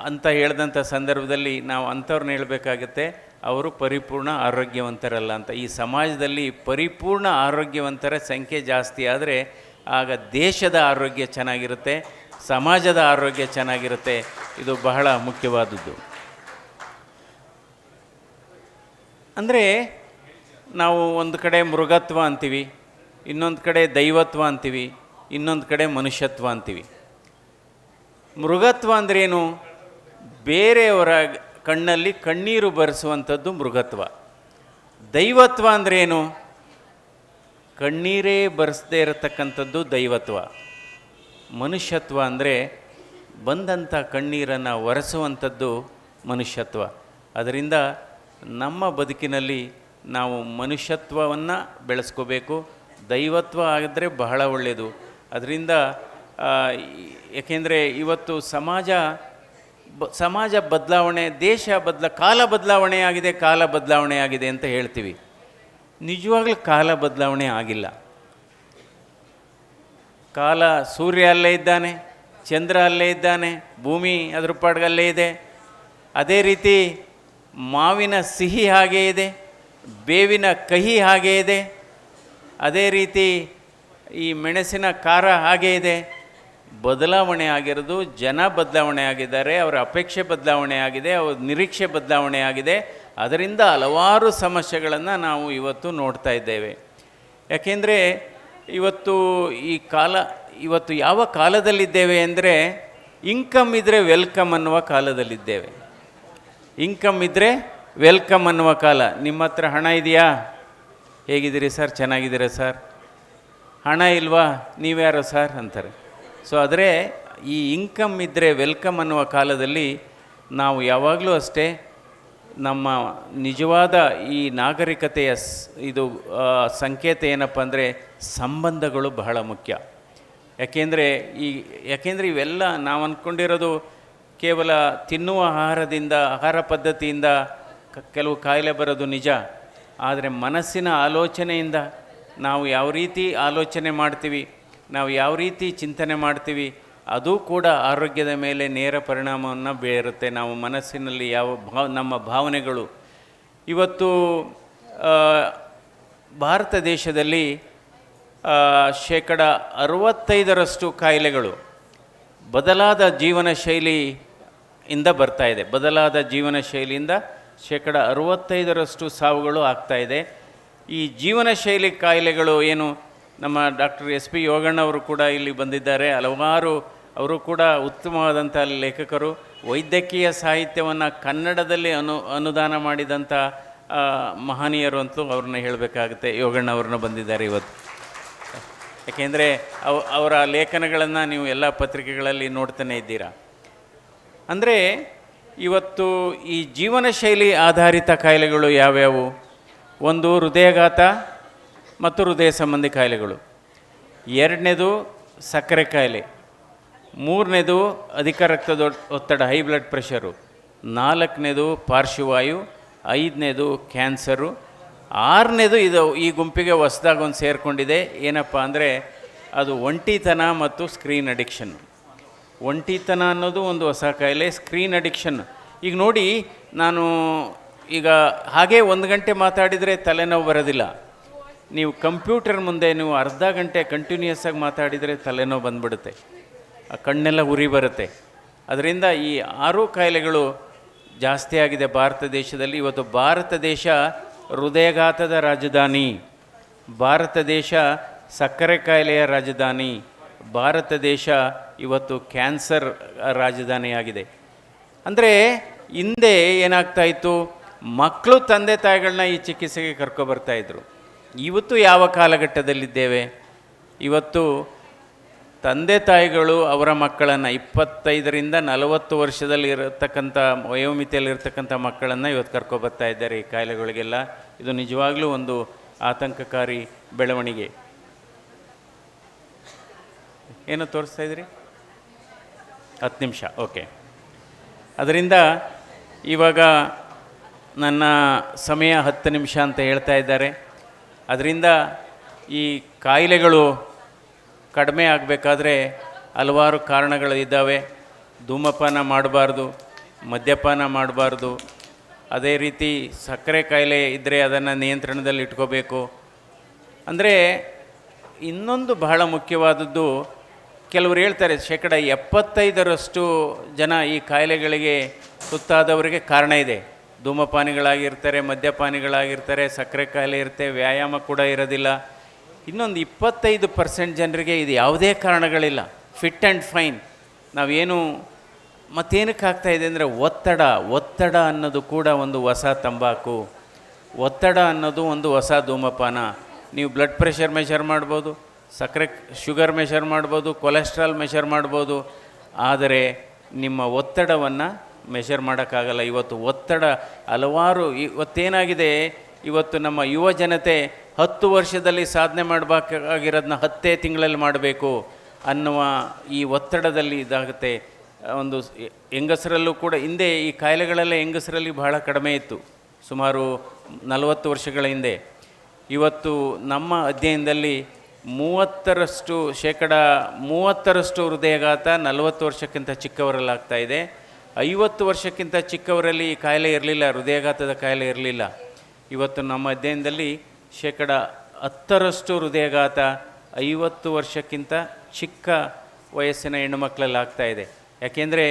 ಅಂತ ಹೇಳಿದಂಥ ಸಂದರ್ಭದಲ್ಲಿ ನಾವು ಅಂಥವ್ರನ್ನ ಹೇಳಬೇಕಾಗತ್ತೆ, ಅವರು ಪರಿಪೂರ್ಣ ಆರೋಗ್ಯವಂತರಲ್ಲ ಅಂತ. ಈ ಸಮಾಜದಲ್ಲಿ ಪರಿಪೂರ್ಣ ಆರೋಗ್ಯವಂತರ ಸಂಖ್ಯೆ ಜಾಸ್ತಿ ಆದರೆ ಆಗ ದೇಶದ ಆರೋಗ್ಯ ಚೆನ್ನಾಗಿರುತ್ತೆ, ಸಮಾಜದ ಆರೋಗ್ಯ ಚೆನ್ನಾಗಿರುತ್ತೆ. ಇದು ಬಹಳ ಮುಖ್ಯವಾದದ್ದು. ಅಂದರೆ ನಾವು ಒಂದು ಕಡೆ ಮೃಗತ್ವ ಅಂತೀವಿ, ಇನ್ನೊಂದು ಕಡೆ ದೈವತ್ವ ಅಂತೀವಿ, ಇನ್ನೊಂದು ಕಡೆ ಮನುಷ್ಯತ್ವ ಅಂತೀವಿ. ಮೃಗತ್ವ ಅಂದ್ರೇನು? ಬೇರೆಯವರ ಕಣ್ಣಲ್ಲಿ ಕಣ್ಣೀರು ಬರೆಸುವಂಥದ್ದು ಮೃಗತ್ವ. ದೈವತ್ವ ಅಂದ್ರೇನು? ಕಣ್ಣೀರೇ ಬರೆಸದೇ ಇರತಕ್ಕಂಥದ್ದು ದೈವತ್ವ. ಮನುಷ್ಯತ್ವ ಅಂದರೆ ಬಂದಂಥ ಕಣ್ಣೀರನ್ನು ಒರೆಸುವಂಥದ್ದು ಮನುಷ್ಯತ್ವ. ಅದರಿಂದ ನಮ್ಮ ಬದುಕಿನಲ್ಲಿ ನಾವು ಮನುಷ್ಯತ್ವವನ್ನು ಬೆಳೆಸ್ಕೋಬೇಕು. ದೈವತ್ವ ಆಗಿದ್ರೆ ಬಹಳ ಒಳ್ಳೆಯದು. ಅದರಿಂದ ಏಕೆಂದರೆ ಇವತ್ತು ಸಮಾಜ ಬದಲಾವಣೆ, ದೇಶ ಕಾಲ ಬದಲಾವಣೆ ಆಗಿದೆ ಅಂತ ಹೇಳ್ತೀವಿ. ನಿಜವಾಗ್ಲೂ ಕಾಲ ಬದಲಾವಣೆ ಆಗಿಲ್ಲ. ಕಾಲ ಸೂರ್ಯ ಅಲ್ಲೇ ಇದ್ದಾನೆ, ಚಂದ್ರ ಅಲ್ಲೇ ಇದ್ದಾನೆ, ಭೂಮಿ ಅದ್ರ ಪಾಡ್ಗಲ್ಲೇ ಇದೆ. ಅದೇ ರೀತಿ ಮಾವಿನ ಸಿಹಿ ಹಾಗೇ ಇದೆ, ಬೇವಿನ ಕಹಿ ಹಾಗೇ ಇದೆ. ಅದೇ ರೀತಿ ಈ ಮೆಣಸಿನ ಖಾರ ಹಾಗೇ ಇದೆ. ಬದಲಾವಣೆ ಆಗಿರೋದು ಜನ ಬದಲಾವಣೆ ಆಗಿದ್ದಾರೆ, ಅವರ ಅಪೇಕ್ಷೆ ಬದಲಾವಣೆ ಆಗಿದೆ, ಅವರ ನಿರೀಕ್ಷೆ ಬದಲಾವಣೆ ಆಗಿದೆ. ಅದರಿಂದ ಹಲವಾರು ಸಮಸ್ಯೆಗಳನ್ನು ನಾವು ಇವತ್ತು ನೋಡ್ತಾ ಇದ್ದೇವೆ. ಯಾಕೆಂದರೆ ಇವತ್ತು ಯಾವ ಕಾಲದಲ್ಲಿದ್ದೇವೆ ಅಂದರೆ ಇನ್ಕಮ್ ಇದ್ದರೆ ವೆಲ್ಕಮ್ ಅನ್ನುವ ಕಾಲದಲ್ಲಿದ್ದೇವೆ. ಇನ್ಕಮ್ ಇದ್ದರೆ ವೆಲ್ಕಮ್ ಅನ್ನುವ ಕಾಲ. ನಿಮ್ಮ ಹತ್ರ ಹಣ ಇದೆಯಾ? ಹೇಗಿದ್ದೀರಿ ಸರ್? ಚೆನ್ನಾಗಿದ್ದೀರಾ ಸರ್? ಹಣ ಇಲ್ವಾ? ನೀವ್ಯಾರೋ ಸರ್ ಅಂತಾರೆ. ಸೊ ಆದರೆ ಈ ಇನ್ಕಮ್ ಇದ್ದರೆ ವೆಲ್ಕಮ್ ಅನ್ನುವ ಕಾಲದಲ್ಲಿ ನಾವು ಯಾವಾಗಲೂ ಅಷ್ಟೇ ನಮ್ಮ ನಿಜವಾದ ಈ ನಾಗರಿಕತೆಯ ಇದು ಸಂಕೇತ ಏನಪ್ಪ ಅಂದರೆ ಸಂಬಂಧಗಳು ಬಹಳ ಮುಖ್ಯ. ಯಾಕೆಂದರೆ ಇವೆಲ್ಲ ನಾವು ಅಂದ್ಕೊಂಡಿರೋದು ಕೇವಲ ತಿನ್ನುವ ಆಹಾರ ಪದ್ಧತಿಯಿಂದ ಕೆಲವು ಕಾಯಿಲೆ ಬರೋದು ನಿಜ. ಆದರೆ ಮನಸ್ಸಿನ ಆಲೋಚನೆಯಿಂದ ನಾವು ಯಾವ ರೀತಿ ಆಲೋಚನೆ ಮಾಡ್ತೀವಿ, ನಾವು ಯಾವ ರೀತಿ ಚಿಂತನೆ ಮಾಡ್ತೀವಿ, ಅದು ಕೂಡ ಆರೋಗ್ಯದ ಮೇಲೆ ನೇರ ಪರಿಣಾಮವನ್ನು ಬೀರುತ್ತೆ. ನಾವು ಮನಸ್ಸಿನಲ್ಲಿ ನಮ್ಮ ಭಾವನೆಗಳು. ಇವತ್ತು ಭಾರತ ದೇಶದಲ್ಲಿ 65% ಕಾಯಿಲೆಗಳು ಬದಲಾದ ಜೀವನ ಶೈಲಿಯಿಂದ ಬರ್ತಾಯಿದೆ. ಬದಲಾದ ಜೀವನ ಶೈಲಿಯಿಂದ 65% ಸಾವುಗಳು ಆಗ್ತಾಯಿದೆ. ಈ ಜೀವನ ಶೈಲಿ ಕಾಯಿಲೆಗಳು ಏನು? ನಮ್ಮ ಡಾಕ್ಟರ್ SP ಯೋಗಣ್ಣವರು ಕೂಡ ಇಲ್ಲಿ ಬಂದಿದ್ದಾರೆ. ಅವರು ಕೂಡ ಉತ್ತಮವಾದಂಥ ಲೇಖಕರು. ವೈದ್ಯಕೀಯ ಸಾಹಿತ್ಯವನ್ನು ಕನ್ನಡದಲ್ಲಿ ಅನುದಾನ ಮಾಡಿದಂಥ ಮಹನೀಯರು ಅಂತೂ ಅವ್ರನ್ನ ಹೇಳಬೇಕಾಗುತ್ತೆ. ಯೋಗಣ್ಣವ್ರನ್ನ ಬಂದಿದ್ದಾರೆ ಇವತ್ತು. ಯಾಕೆಂದರೆ ಅವರ ಲೇಖನಗಳನ್ನು ನೀವು ಎಲ್ಲ ಪತ್ರಿಕೆಗಳಲ್ಲಿ ನೋಡ್ತಾನೆ ಇದ್ದೀರಾ. ಅಂದರೆ ಇವತ್ತು ಈ ಜೀವನ ಶೈಲಿ ಆಧಾರಿತ ಕಾಯಿಲೆಗಳು ಯಾವ್ಯಾವು? ಒಂದು ಹೃದಯಾಘಾತ ಮತ್ತು ಹೃದಯ ಸಂಬಂಧಿ ಕಾಯಿಲೆಗಳು. ಎರಡನೇದು ಸಕ್ಕರೆ ಕಾಯಿಲೆ. ಮೂರನೇದು ಅಧಿಕ ರಕ್ತದ ಒತ್ತಡ, ಹೈ ಬ್ಲಡ್ ಪ್ರೆಷರು. ನಾಲ್ಕನೇದು ಪಾರ್ಶ್ವವಾಯು. ಐದನೇದು ಕ್ಯಾನ್ಸರು. ಆರನೇದು ಈ ಗುಂಪಿಗೆ ಹೊಸದಾಗಿ ಒಂದು ಸೇರಿಕೊಂಡಿದೆ. ಏನಪ್ಪ ಅಂದರೆ ಅದು ಒಂಟಿತನ ಮತ್ತು ಸ್ಕ್ರೀನ್ ಅಡಿಕ್ಷನ್. ಒಂಟಿತನ ಅನ್ನೋದು ಒಂದು ಹೊಸ ಕಾಯಿಲೆ. Screen addiction. ಈಗ ನೋಡಿ, ನಾನು ಈಗ ಹಾಗೇ 1 ಗಂಟೆ ಮಾತಾಡಿದರೆ ತಲೆನೋವು ಬರೋದಿಲ್ಲ. ನೀವು ಕಂಪ್ಯೂಟರ್ ಮುಂದೆ ನೀವು ಅರ್ಧ ಗಂಟೆ ಕಂಟಿನ್ಯೂಸ್ ಆಗಿ ಮಾತಾಡಿದರೆ ತಲೆನೋವು ಬಂದುಬಿಡುತ್ತೆ, ಕಣ್ಣೆಲ್ಲ ಉರಿ ಬರುತ್ತೆ. ಅದರಿಂದ ಈ 6 ಕಾಯಿಲೆಗಳು ಜಾಸ್ತಿ ಆಗಿದೆ ಭಾರತ ದೇಶದಲ್ಲಿ. ಇವತ್ತು ಭಾರತ ದೇಶ ಹೃದಯಘಾತದ ರಾಜಧಾನಿ, ಭಾರತ ದೇಶ ಸಕ್ಕರೆ ಕಾಯಿಲೆಯ ರಾಜಧಾನಿ, ಭಾರತ ದೇಶ ಇವತ್ತು ಕ್ಯಾನ್ಸರ್ ರಾಜಧಾನಿಯಾಗಿದೆ. ಅಂದರೆ ಹಿಂದೆ ಏನಾಗ್ತಾಯಿತ್ತು, ಮಕ್ಕಳು ತಂದೆ ತಾಯಿಗಳನ್ನ ಈ ಚಿಕಿತ್ಸೆಗೆ ಕರ್ಕೊಬರ್ತಾಯಿದ್ರು. ಇವತ್ತು ಯಾವ ಕಾಲಘಟ್ಟದಲ್ಲಿದ್ದೇವೆ? ಇವತ್ತು ತಂದೆ ತಾಯಿಗಳು ಅವರ ಮಕ್ಕಳನ್ನು 25ರಿಂದ 40 ವರ್ಷದಲ್ಲಿ ಇರತಕ್ಕಂಥ ವಯೋಮಿತಿಯಲ್ಲಿರ್ತಕ್ಕಂಥ ಮಕ್ಕಳನ್ನು ಇವತ್ತು ಕರ್ಕೊಬರ್ತಾ ಇದ್ದಾರೆ ಈ ಕಾಯಿಲೆಗಳಿಗೆಲ್ಲ. ಇದು ನಿಜವಾಗ್ಲೂ ಒಂದು ಆತಂಕಕಾರಿ ಬೆಳವಣಿಗೆ. ಏನು ತೋರಿಸ್ತಾ ಇದ್ದೀರಿ? 10 ನಿಮಿಷ, ಓಕೆ. ಅದರಿಂದ ಇವಾಗ ನನ್ನ ಸಮಯ 10 ನಿಮಿಷ ಅಂತ ಹೇಳ್ತಾ ಇದ್ದಾರೆ. ಅದರಿಂದ ಈ ಕಾಯಿಲೆಗಳು ಕಡಿಮೆ ಆಗಬೇಕಾದ್ರೆ ಹಲವಾರು ಕಾರಣಗಳು ಇದ್ದಾವೆ. ಧೂಮಪಾನ ಮಾಡಬಾರ್ದು, ಮದ್ಯಪಾನ ಮಾಡಬಾರ್ದು, ಅದೇ ರೀತಿ ಸಕ್ಕರೆ ಕಾಯಿಲೆ ಇದ್ದರೆ ಅದನ್ನು ನಿಯಂತ್ರಣದಲ್ಲಿ ಇಟ್ಕೋಬೇಕು. ಅಂದರೆ ಇನ್ನೊಂದು ಬಹಳ ಮುಖ್ಯವಾದದ್ದು, ಕೆಲವರು ಹೇಳ್ತಾರೆ 75% ಜನ ಈ ಕಾಯಿಲೆಗಳಿಗೆ ತುತ್ತಾದವರಿಗೆ ಕಾರಣ ಇದೆ. ಧೂಮಪಾನಿಗಳಾಗಿರ್ತಾರೆ, ಮದ್ಯಪಾನಿಗಳಾಗಿರ್ತಾರೆ, ಸಕ್ಕರೆ ಕಾಯಿಲೆ ಇರುತ್ತೆ, ವ್ಯಾಯಾಮ ಕೂಡ ಇರೋದಿಲ್ಲ. ಇನ್ನೊಂದು 25% ಜನರಿಗೆ ಇದು ಯಾವುದೇ ಕಾರಣಗಳಿಲ್ಲ, ಫಿಟ್ ಆ್ಯಂಡ್ ಫೈನ್. ನಾವೇನು ಮತ್ತೇನಕ್ಕೆ ಆಗ್ತಾಯಿದೆ ಅಂದರೆ ಒತ್ತಡ ಅನ್ನೋದು ಕೂಡ ಒಂದು ಹೊಸ ತಂಬಾಕು, ಒತ್ತಡ ಅನ್ನೋದು ಒಂದು ಹೊಸ ಧೂಮಪಾನ. ನೀವು ಬ್ಲಡ್ ಪ್ರೆಷರ್ ಮೆಷರ್ ಮಾಡ್ಬೋದು, ಸಕ್ಕರೆ ಶುಗರ್ ಮೆಷರ್ ಮಾಡ್ಬೋದು, ಕೊಲೆಸ್ಟ್ರಾಲ್ ಮೆಷರ್ ಮಾಡ್ಬೋದು, ಆದರೆ ನಿಮ್ಮ ಒತ್ತಡವನ್ನು ಮೆಷರ್ ಮಾಡೋಕ್ಕಾಗಲ್ಲ. ಇವತ್ತು ಒತ್ತಡ ಹಲವಾರು, ಇವತ್ತೇನಾಗಿದೆ, ಇವತ್ತು ನಮ್ಮ ಯುವ ಜನತೆ 10 ವರ್ಷದಲ್ಲಿ ಸಾಧನೆ ಮಾಡಬೇಕಾಗಿರೋದನ್ನ 10 ತಿಂಗಳಲ್ಲಿ ಮಾಡಬೇಕು ಅನ್ನುವ ಈ ಒತ್ತಡದಲ್ಲಿ ಇದಾಗುತ್ತೆ. ಒಂದು ಹೆಂಗಸರಲ್ಲೂ ಕೂಡ ಹಿಂದೆ ಈ ಕಾಯಿಲೆಗಳೆಲ್ಲ ಹೆಂಗಸರಲ್ಲಿ ಬಹಳ ಕಡಿಮೆ ಇತ್ತು, ಸುಮಾರು 40 ವರ್ಷಗಳ ಹಿಂದೆ. ಇವತ್ತು ನಮ್ಮ ಅಧ್ಯಯನದಲ್ಲಿ 30% ಹೃದಯಘಾತ 40 ವರ್ಷಕ್ಕಿಂತ ಚಿಕ್ಕವರಲ್ಲಾಗ್ತಾಯಿದೆ. 50 ವರ್ಷಕ್ಕಿಂತ ಚಿಕ್ಕವರಲ್ಲಿ ಈ ಕಾಯಿಲೆ ಇರಲಿಲ್ಲ, ಹೃದಯಘಾತದ ಕಾಯಿಲೆ ಇರಲಿಲ್ಲ. ಇವತ್ತು ನಮ್ಮ ಅಧ್ಯಯನದಲ್ಲಿ 10% ಹೃದಯಘಾತ 50 ವರ್ಷಕ್ಕಿಂತ ಚಿಕ್ಕ ವಯಸ್ಸಿನ ಹೆಣ್ಣುಮಕ್ಕಳಲ್ಲಿ ಆಗ್ತಾಯಿದೆ. ಯಾಕೆಂದರೆ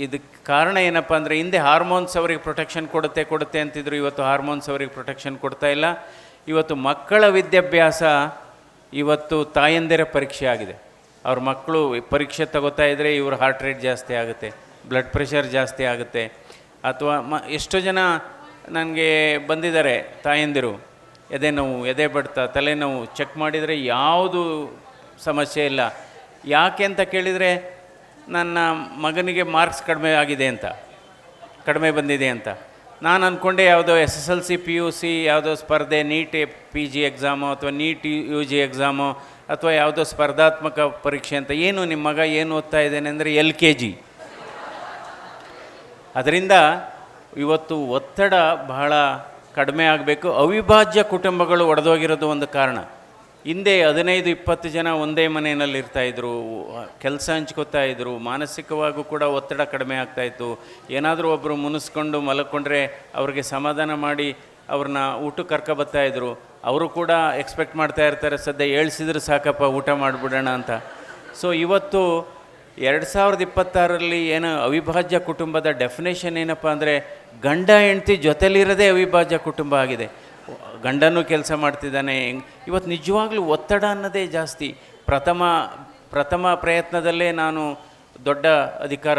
ಇದಕ್ಕೆ ಕಾರಣ ಏನಪ್ಪ ಅಂದರೆ, ಹಿಂದೆ ಹಾರ್ಮೋನ್ಸ್ ಅವರಿಗೆ ಪ್ರೊಟೆಕ್ಷನ್ ಕೊಡುತ್ತೆ ಅಂತಿದ್ರು. ಇವತ್ತು ಹಾರ್ಮೋನ್ಸ್ ಅವರಿಗೆ ಪ್ರೊಟೆಕ್ಷನ್ ಕೊಡ್ತಾ ಇಲ್ಲ. ಇವತ್ತು ಮಕ್ಕಳ ವಿದ್ಯಾಭ್ಯಾಸ ಇವತ್ತು ತಾಯಂದಿರ ಪರೀಕ್ಷೆ ಆಗಿದೆ. ಅವ್ರ ಮಕ್ಕಳು ಪರೀಕ್ಷೆ ತಗೋತಾ ಇದ್ದರೆ ಇವ್ರ ಹಾರ್ಟ್ ರೇಟ್ ಜಾಸ್ತಿ ಆಗುತ್ತೆ, ಬ್ಲಡ್ ಪ್ರೆಷರ್ ಜಾಸ್ತಿ ಆಗುತ್ತೆ. ಅಥವಾ ಎಷ್ಟೋ ಜನ ನನಗೆ ಬಂದಿದ್ದಾರೆ ತಾಯಂದಿರು, ಎದೆ ನೋವು, ಎದೆ ಬಡ್ತ, ತಲೆನೋವು, ಚೆಕ್ ಮಾಡಿದರೆ ಯಾವುದು ಸಮಸ್ಯೆ ಇಲ್ಲ. ಯಾಕೆ ಅಂತ ಕೇಳಿದರೆ, ನನ್ನ ಮಗನಿಗೆ ಮಾರ್ಕ್ಸ್ ಕಡಿಮೆ ಬಂದಿದೆ ಅಂತ. ನಾನು ಅಂದ್ಕೊಂಡೆ ಯಾವುದೋ SSLC PUC ಯಾವುದೋ ಸ್ಪರ್ಧೆ, ನೀಟ್ PG ಎಕ್ಸಾಮು ಅಥವಾ ನೀಟ್ UG ಎಕ್ಸಾಮು ಅಥವಾ ಯಾವುದೋ ಸ್ಪರ್ಧಾತ್ಮಕ ಪರೀಕ್ಷೆ ಅಂತ. ಏನು ನಿಮ್ಮ ಮಗ ಏನು ಓದ್ತಾ ಇದ್ದೇನೆ ಅಂದರೆ LKG. ಅದರಿಂದ ಇವತ್ತು ಒತ್ತಡ ಬಹಳ ಕಡಿಮೆ ಆಗಬೇಕು. ಅವಿಭಾಜ್ಯ ಕುಟುಂಬಗಳು ಒಡೆದೋಗಿರೋದು ಒಂದು ಕಾರಣ. ಹಿಂದೆ 15-20 ಜನ ಒಂದೇ ಮನೆಯಲ್ಲಿ ಇರ್ತಾಯಿದ್ರು, ಕೆಲಸ ಹಂಚ್ಕೋತಾ ಇದ್ದರು, ಮಾನಸಿಕವಾಗೂ ಕೂಡ ಒತ್ತಡ ಕಡಿಮೆ ಆಗ್ತಾಯಿತ್ತು. ಏನಾದರೂ ಒಬ್ಬರು ಮುನಿಸ್ಕೊಂಡು ಮಲ್ಕೊಂಡ್ರೆ ಅವ್ರಿಗೆ ಸಮಾಧಾನ ಮಾಡಿ ಅವ್ರನ್ನ ಊಟಕ್ಕೆ ಕರ್ಕೊಬರ್ತಾಯಿದ್ರು. ಅವರು ಕೂಡ ಎಕ್ಸ್ಪೆಕ್ಟ್ ಮಾಡ್ತಾ ಇರ್ತಾರೆ, ಸದ್ಯ ಏಳ್ಸಿದ್ರೆ ಸಾಕಪ್ಪ ಊಟ ಮಾಡಿಬಿಡೋಣ ಅಂತ. ಸೊ ಇವತ್ತು 2026ರಲ್ಲಿ ಏನು ಅವಿಭಾಜ್ಯ ಕುಟುಂಬದ ಡೆಫಿನೇಷನ್ ಏನಪ್ಪ ಅಂದರೆ, ಗಂಡ ಹೆಂಡತಿ ಜೊತೆಲಿರೋದೇ ಅವಿಭಾಜ್ಯ ಕುಟುಂಬ ಆಗಿದೆ. ಗಂಡನೂ ಕೆಲಸ ಮಾಡ್ತಿದ್ದಾನೆ. ಇವತ್ತು ನಿಜವಾಗ್ಲೂ ಒತ್ತಡ ಅನ್ನೋದೇ ಜಾಸ್ತಿ. ಪ್ರಥಮ ಪ್ರಯತ್ನದಲ್ಲೇ ನಾನು ದೊಡ್ಡ ಅಧಿಕಾರ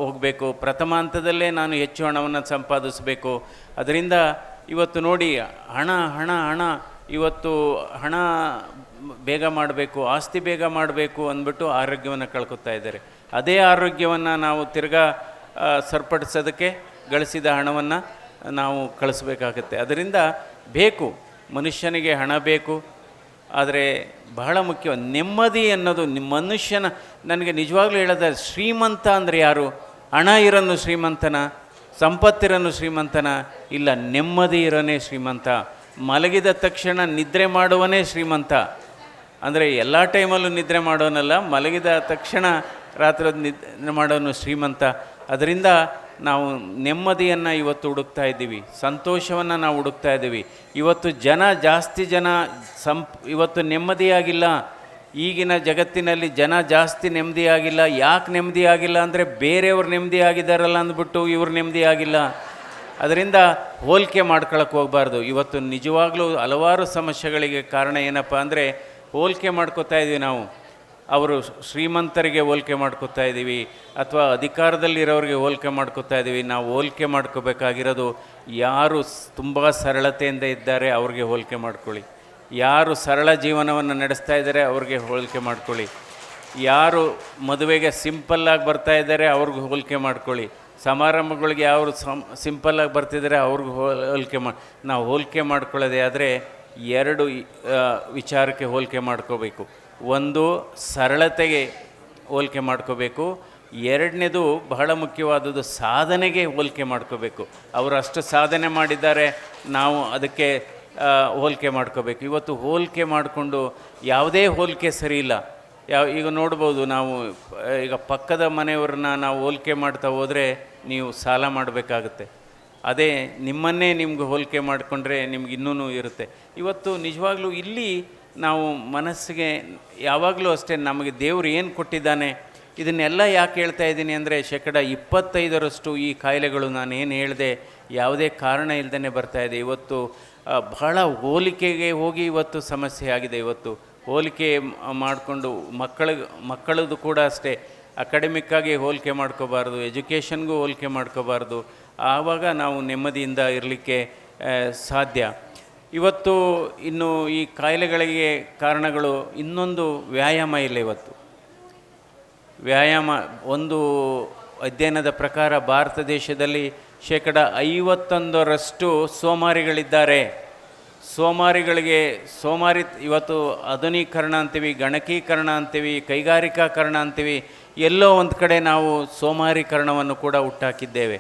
ಹೋಗಬೇಕು, ಪ್ರಥಮ ಹಂತದಲ್ಲೇ ನಾನು ಹೆಚ್ಚು ಹಣವನ್ನು ಸಂಪಾದಿಸಬೇಕು. ಅದರಿಂದ ಇವತ್ತು ನೋಡಿ, ಹಣ ಇವತ್ತು ಹಣ ಬೇಗ ಮಾಡಬೇಕು, ಆಸ್ತಿ ಬೇಗ ಮಾಡಬೇಕು ಅಂದ್ಬಿಟ್ಟು ಆರೋಗ್ಯವನ್ನು ಕಳ್ಕೊತಾ ಇದ್ದಾರೆ. ಅದೇ ಆರೋಗ್ಯವನ್ನು ನಾವು ತಿರ್ಗಾ ಸರಿಪಡಿಸೋದಕ್ಕೆ ಗಳಿಸಿದ ಹಣವನ್ನು ನಾವು ಕಳಿಸ್ಬೇಕಾಗತ್ತೆ. ಅದರಿಂದ ಬೇಕು, ಮನುಷ್ಯನಿಗೆ ಹಣ ಬೇಕು, ಆದರೆ ಬಹಳ ಮುಖ್ಯ ನೆಮ್ಮದಿ ಅನ್ನೋದು. ಮನುಷ್ಯನ, ನನಗೆ ನಿಜವಾಗ್ಲೂ ಹೇಳೋದ, ಶ್ರೀಮಂತ ಅಂದರೆ ಯಾರು? ಹಣ ಇರೋನು ಶ್ರೀಮಂತನ, ಸಂಪತ್ತಿರೋನು ಶ್ರೀಮಂತನ? ಇಲ್ಲ, ನೆಮ್ಮದಿ ಇರೋನೇ ಶ್ರೀಮಂತ. ಮಲಗಿದ ತಕ್ಷಣ ನಿದ್ರೆ ಮಾಡುವನೇ ಶ್ರೀಮಂತ. ಅಂದರೆ ಎಲ್ಲ ಟೈಮಲ್ಲೂ ನಿದ್ರೆ ಮಾಡೋನಲ್ಲ, ಮಲಗಿದ ತಕ್ಷಣ ರಾತ್ರಿ ನಿದ್ರೆ ಮಾಡೋನು ಶ್ರೀಮಂತ. ಅದರಿಂದ ನಾವು ನೆಮ್ಮದಿಯನ್ನು ಇವತ್ತು ಹುಡುಕ್ತಾ ಇದ್ದೀವಿ, ಸಂತೋಷವನ್ನು ನಾವು ಹುಡುಕ್ತಾ ಇದ್ದೀವಿ. ಇವತ್ತು ಜಾಸ್ತಿ ಜನ ಇವತ್ತು ನೆಮ್ಮದಿಯಾಗಿಲ್ಲ. ಈಗಿನ ಜಗತ್ತಿನಲ್ಲಿ ಜಾಸ್ತಿ ನೆಮ್ಮದಿಯಾಗಿಲ್ಲ. ಯಾಕೆ ನೆಮ್ಮದಿಯಾಗಿಲ್ಲ ಅಂದರೆ, ಬೇರೆಯವ್ರು ನೆಮ್ಮದಿಯಾಗಿದ್ದಾರಲ್ಲ ಅಂದ್ಬಿಟ್ಟು ಇವ್ರು ನೆಮ್ಮದಿಯಾಗಿಲ್ಲ. ಅದರಿಂದ ಹೋಲಿಕೆ ಮಾಡ್ಕೊಳಕ್ಕೆ ಹೋಗಬಾರ್ದು. ಇವತ್ತು ನಿಜವಾಗ್ಲೂ ಹಲವಾರು ಸಮಸ್ಯೆಗಳಿಗೆ ಕಾರಣ ಏನಪ್ಪ ಅಂದರೆ ಹೋಲಿಕೆ ಮಾಡ್ಕೋತಾ ಇದ್ದೀವಿ ನಾವು. ಅವರು ಶ್ರೀಮಂತರಿಗೆ ಹೋಲಿಕೆ ಮಾಡ್ಕೋತಾ ಇದ್ದೀವಿ, ಅಥವಾ ಅಧಿಕಾರದಲ್ಲಿರೋರಿಗೆ ಹೋಲಿಕೆ ಮಾಡ್ಕೋತಾ ಇದ್ದೀವಿ. ನಾವು ಹೋಲಿಕೆ ಮಾಡ್ಕೋಬೇಕಾಗಿರೋದು ಯಾರು ತುಂಬ ಸರಳತೆಯಿಂದ ಇದ್ದಾರೆ ಅವ್ರಿಗೆ ಹೋಲಿಕೆ ಮಾಡ್ಕೊಳ್ಳಿ, ಯಾರು ಸರಳ ಜೀವನವನ್ನು ನಡೆಸ್ತಾ ಇದ್ದಾರೆ ಅವ್ರಿಗೆ ಹೋಲಿಕೆ ಮಾಡ್ಕೊಳ್ಳಿ, ಯಾರು ಮದುವೆಗೆ ಸಿಂಪಲ್ಲಾಗಿ ಬರ್ತಾ ಇದ್ದಾರೆ ಅವ್ರಿಗೆ ಹೋಲಿಕೆ ಮಾಡ್ಕೊಳ್ಳಿ, ಸಮಾರಂಭಗಳಿಗೆ ಯಾರು ಸಿಂಪಲ್ಲಾಗಿ ಬರ್ತಿದ್ದಾರೆ ಅವ್ರಿಗೆ ಹೋಲಿಕೆ ನಾವು ಹೋಲಿಕೆ ಮಾಡ್ಕೊಳ್ಳೋದೇ ಆದರೆ ಎರಡು ವಿಚಾರಕ್ಕೆ ಹೋಲಿಕೆ ಮಾಡ್ಕೋಬೇಕು. ಒಂದು ಸರಳತೆಗೆ ಹೋಲಿಕೆ ಮಾಡ್ಕೋಬೇಕು, ಎರಡನೇದು ಬಹಳ ಮುಖ್ಯವಾದದ್ದು ಸಾಧನೆಗೆ ಹೋಲಿಕೆ ಮಾಡ್ಕೋಬೇಕು. ಅವರು ಅಷ್ಟು ಸಾಧನೆ ಮಾಡಿದ್ದಾರೆ, ನಾವು ಅದಕ್ಕೆ ಹೋಲಿಕೆ ಮಾಡ್ಕೋಬೇಕು. ಇವತ್ತು ಹೋಲಿಕೆ ಮಾಡಿಕೊಂಡು ಯಾವುದೇ ಹೋಲಿಕೆ ಸರಿ ಇಲ್ಲ. ಈಗ ನೋಡ್ಬೋದು ನಾವು, ಈಗ ಪಕ್ಕದ ಮನೆಯವ್ರನ್ನ ನಾವು ಹೋಲಿಕೆ ಮಾಡ್ತಾ ಹೋದರೆ ನೀವು ಸಾಲ ಮಾಡಬೇಕಾಗುತ್ತೆ. ಅದೇ ನಿಮ್ಮನ್ನೇ ನಿಮ್ಗೆ ಹೋಲಿಕೆ ಮಾಡಿಕೊಂಡ್ರೆ ನಿಮ್ಗೆ ಇನ್ನೂ ಇರುತ್ತೆ. ಇವತ್ತು ನಿಜವಾಗ್ಲೂ ಇಲ್ಲಿ ನಾವು ಮನಸ್ಸಿಗೆ ಯಾವಾಗಲೂ ಅಷ್ಟೇ ನಮಗೆ ದೇವರು ಏನು ಕೊಟ್ಟಿದ್ದಾನೆ, ಇದನ್ನೆಲ್ಲ ಯಾಕೆ ಹೇಳ್ತಾ ಇದ್ದೀನಿ ಅಂದರೆ 25% ಈ ಕಾಯಿಲೆಗಳು ನಾನು ಏನು ಹೇಳಿದೆ ಯಾವುದೇ ಕಾರಣ ಇಲ್ಲದೇ ಬರ್ತಾಯಿದೆ. ಇವತ್ತು ಬಹಳ ಹೋಲಿಕೆಗೆ ಹೋಗಿ ಇವತ್ತು ಸಮಸ್ಯೆ ಆಗಿದೆ. ಇವತ್ತು ಹೋಲಿಕೆ ಮಾಡಿಕೊಂಡು ಮಕ್ಕಳದು ಕೂಡ ಅಷ್ಟೇ ಅಕಾಡೆಮಿಕ್ಕಾಗಿ ಹೋಲಿಕೆ ಮಾಡ್ಕೋಬಾರ್ದು, ಎಜುಕೇಷನ್ಗೂ ಹೋಲಿಕೆ ಮಾಡ್ಕೋಬಾರ್ದು. ಆವಾಗ ನಾವು ನೆಮ್ಮದಿಯಿಂದ ಇರಲಿಕ್ಕೆ ಸಾಧ್ಯ. ಇವತ್ತು ಇನ್ನು ಈ ಕಾಯಿಲೆಗಳಿಗೆ ಕಾರಣಗಳು ಇನ್ನೊಂದು ವ್ಯಾಯಾಮ ಇಲ್ಲ. ಇವತ್ತು ವ್ಯಾಯಾಮ, ಒಂದು ಅಧ್ಯಯನದ ಪ್ರಕಾರ ಭಾರತ ದೇಶದಲ್ಲಿ 51% ಸೋಮಾರಿಗಳಿದ್ದಾರೆ. ಸೋಮಾರಿ ಇವತ್ತು ಆಧುನೀಕರಣ ಅಂತೀವಿ, ಗಣಕೀಕರಣ ಅಂತೀವಿ, ಕೈಗಾರಿಕಾಕರಣ ಅಂತೀವಿ. ಎಲ್ಲೋ ಒಂದು ಕಡೆ ನಾವು ಸೋಮಾರಿಕರಣವನ್ನು ಕೂಡ ಹುಟ್ಟಾಕಿದ್ದೇವೆ.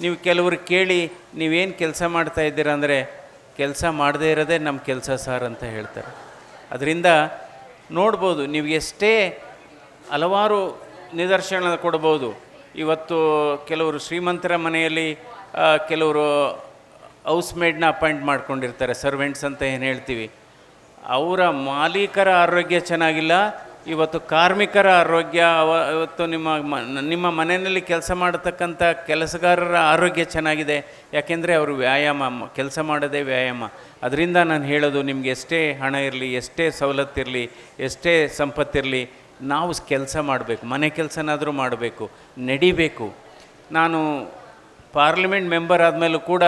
ನೀವು ಕೆಲವರು ಕೇಳಿ ನೀವೇನು ಕೆಲಸ ಮಾಡ್ತಾ ಇದ್ದೀರ ಅಂದರೆ, ಕೆಲಸ ಮಾಡದೇ ಇರೋದೇ ನಮ್ಮ ಕೆಲಸ ಸಾರ್ ಅಂತ ಹೇಳ್ತಾರೆ. ಅದರಿಂದ ನೋಡ್ಬೋದು, ನೀವು ಎಷ್ಟೇ ಹಲವಾರು ನಿದರ್ಶನ ಕೊಡ್ಬೋದು. ಇವತ್ತು ಕೆಲವರು ಶ್ರೀಮಂತರ ಮನೆಯಲ್ಲಿ ಕೆಲವರು ಹೌಸ್ ಮೇಡ್ನ ಅಪಾಯಿಂಟ್ ಮಾಡ್ಕೊಂಡಿರ್ತಾರೆ, ಸರ್ವೆಂಟ್ಸ್ ಅಂತ ಏನು ಹೇಳ್ತೀವಿ. ಅವರ ಮಾಲೀಕರ ಆರೋಗ್ಯ ಚೆನ್ನಾಗಿಲ್ಲ, ಇವತ್ತು ಕಾರ್ಮಿಕರ ಆರೋಗ್ಯ, ಇವತ್ತು ನಿಮ್ಮ ಮನೆಯಲ್ಲಿ ಕೆಲಸ ಮಾಡತಕ್ಕಂಥ ಕೆಲಸಗಾರರ ಆರೋಗ್ಯ ಚೆನ್ನಾಗಿದೆ. ಯಾಕೆಂದರೆ ಅವರು ಕೆಲಸ ಮಾಡೋದೇ ವ್ಯಾಯಾಮ. ಅದರಿಂದ ನಾನು ಹೇಳೋದು, ನಿಮಗೆ ಎಷ್ಟೇ ಹಣ ಇರಲಿ, ಎಷ್ಟೇ ಸವಲತ್ತಿರಲಿ, ಎಷ್ಟೇ ಸಂಪತ್ತಿರಲಿ, ನಾವು ಕೆಲಸ ಮಾಡಬೇಕು, ಮನೆ ಕೆಲಸನಾದರೂ ಮಾಡಬೇಕು, ನಡಿಬೇಕು. ನಾನು ಪಾರ್ಲಿಮೆಂಟ್ ಮೆಂಬರ್ ಆದಮೇಲೂ ಕೂಡ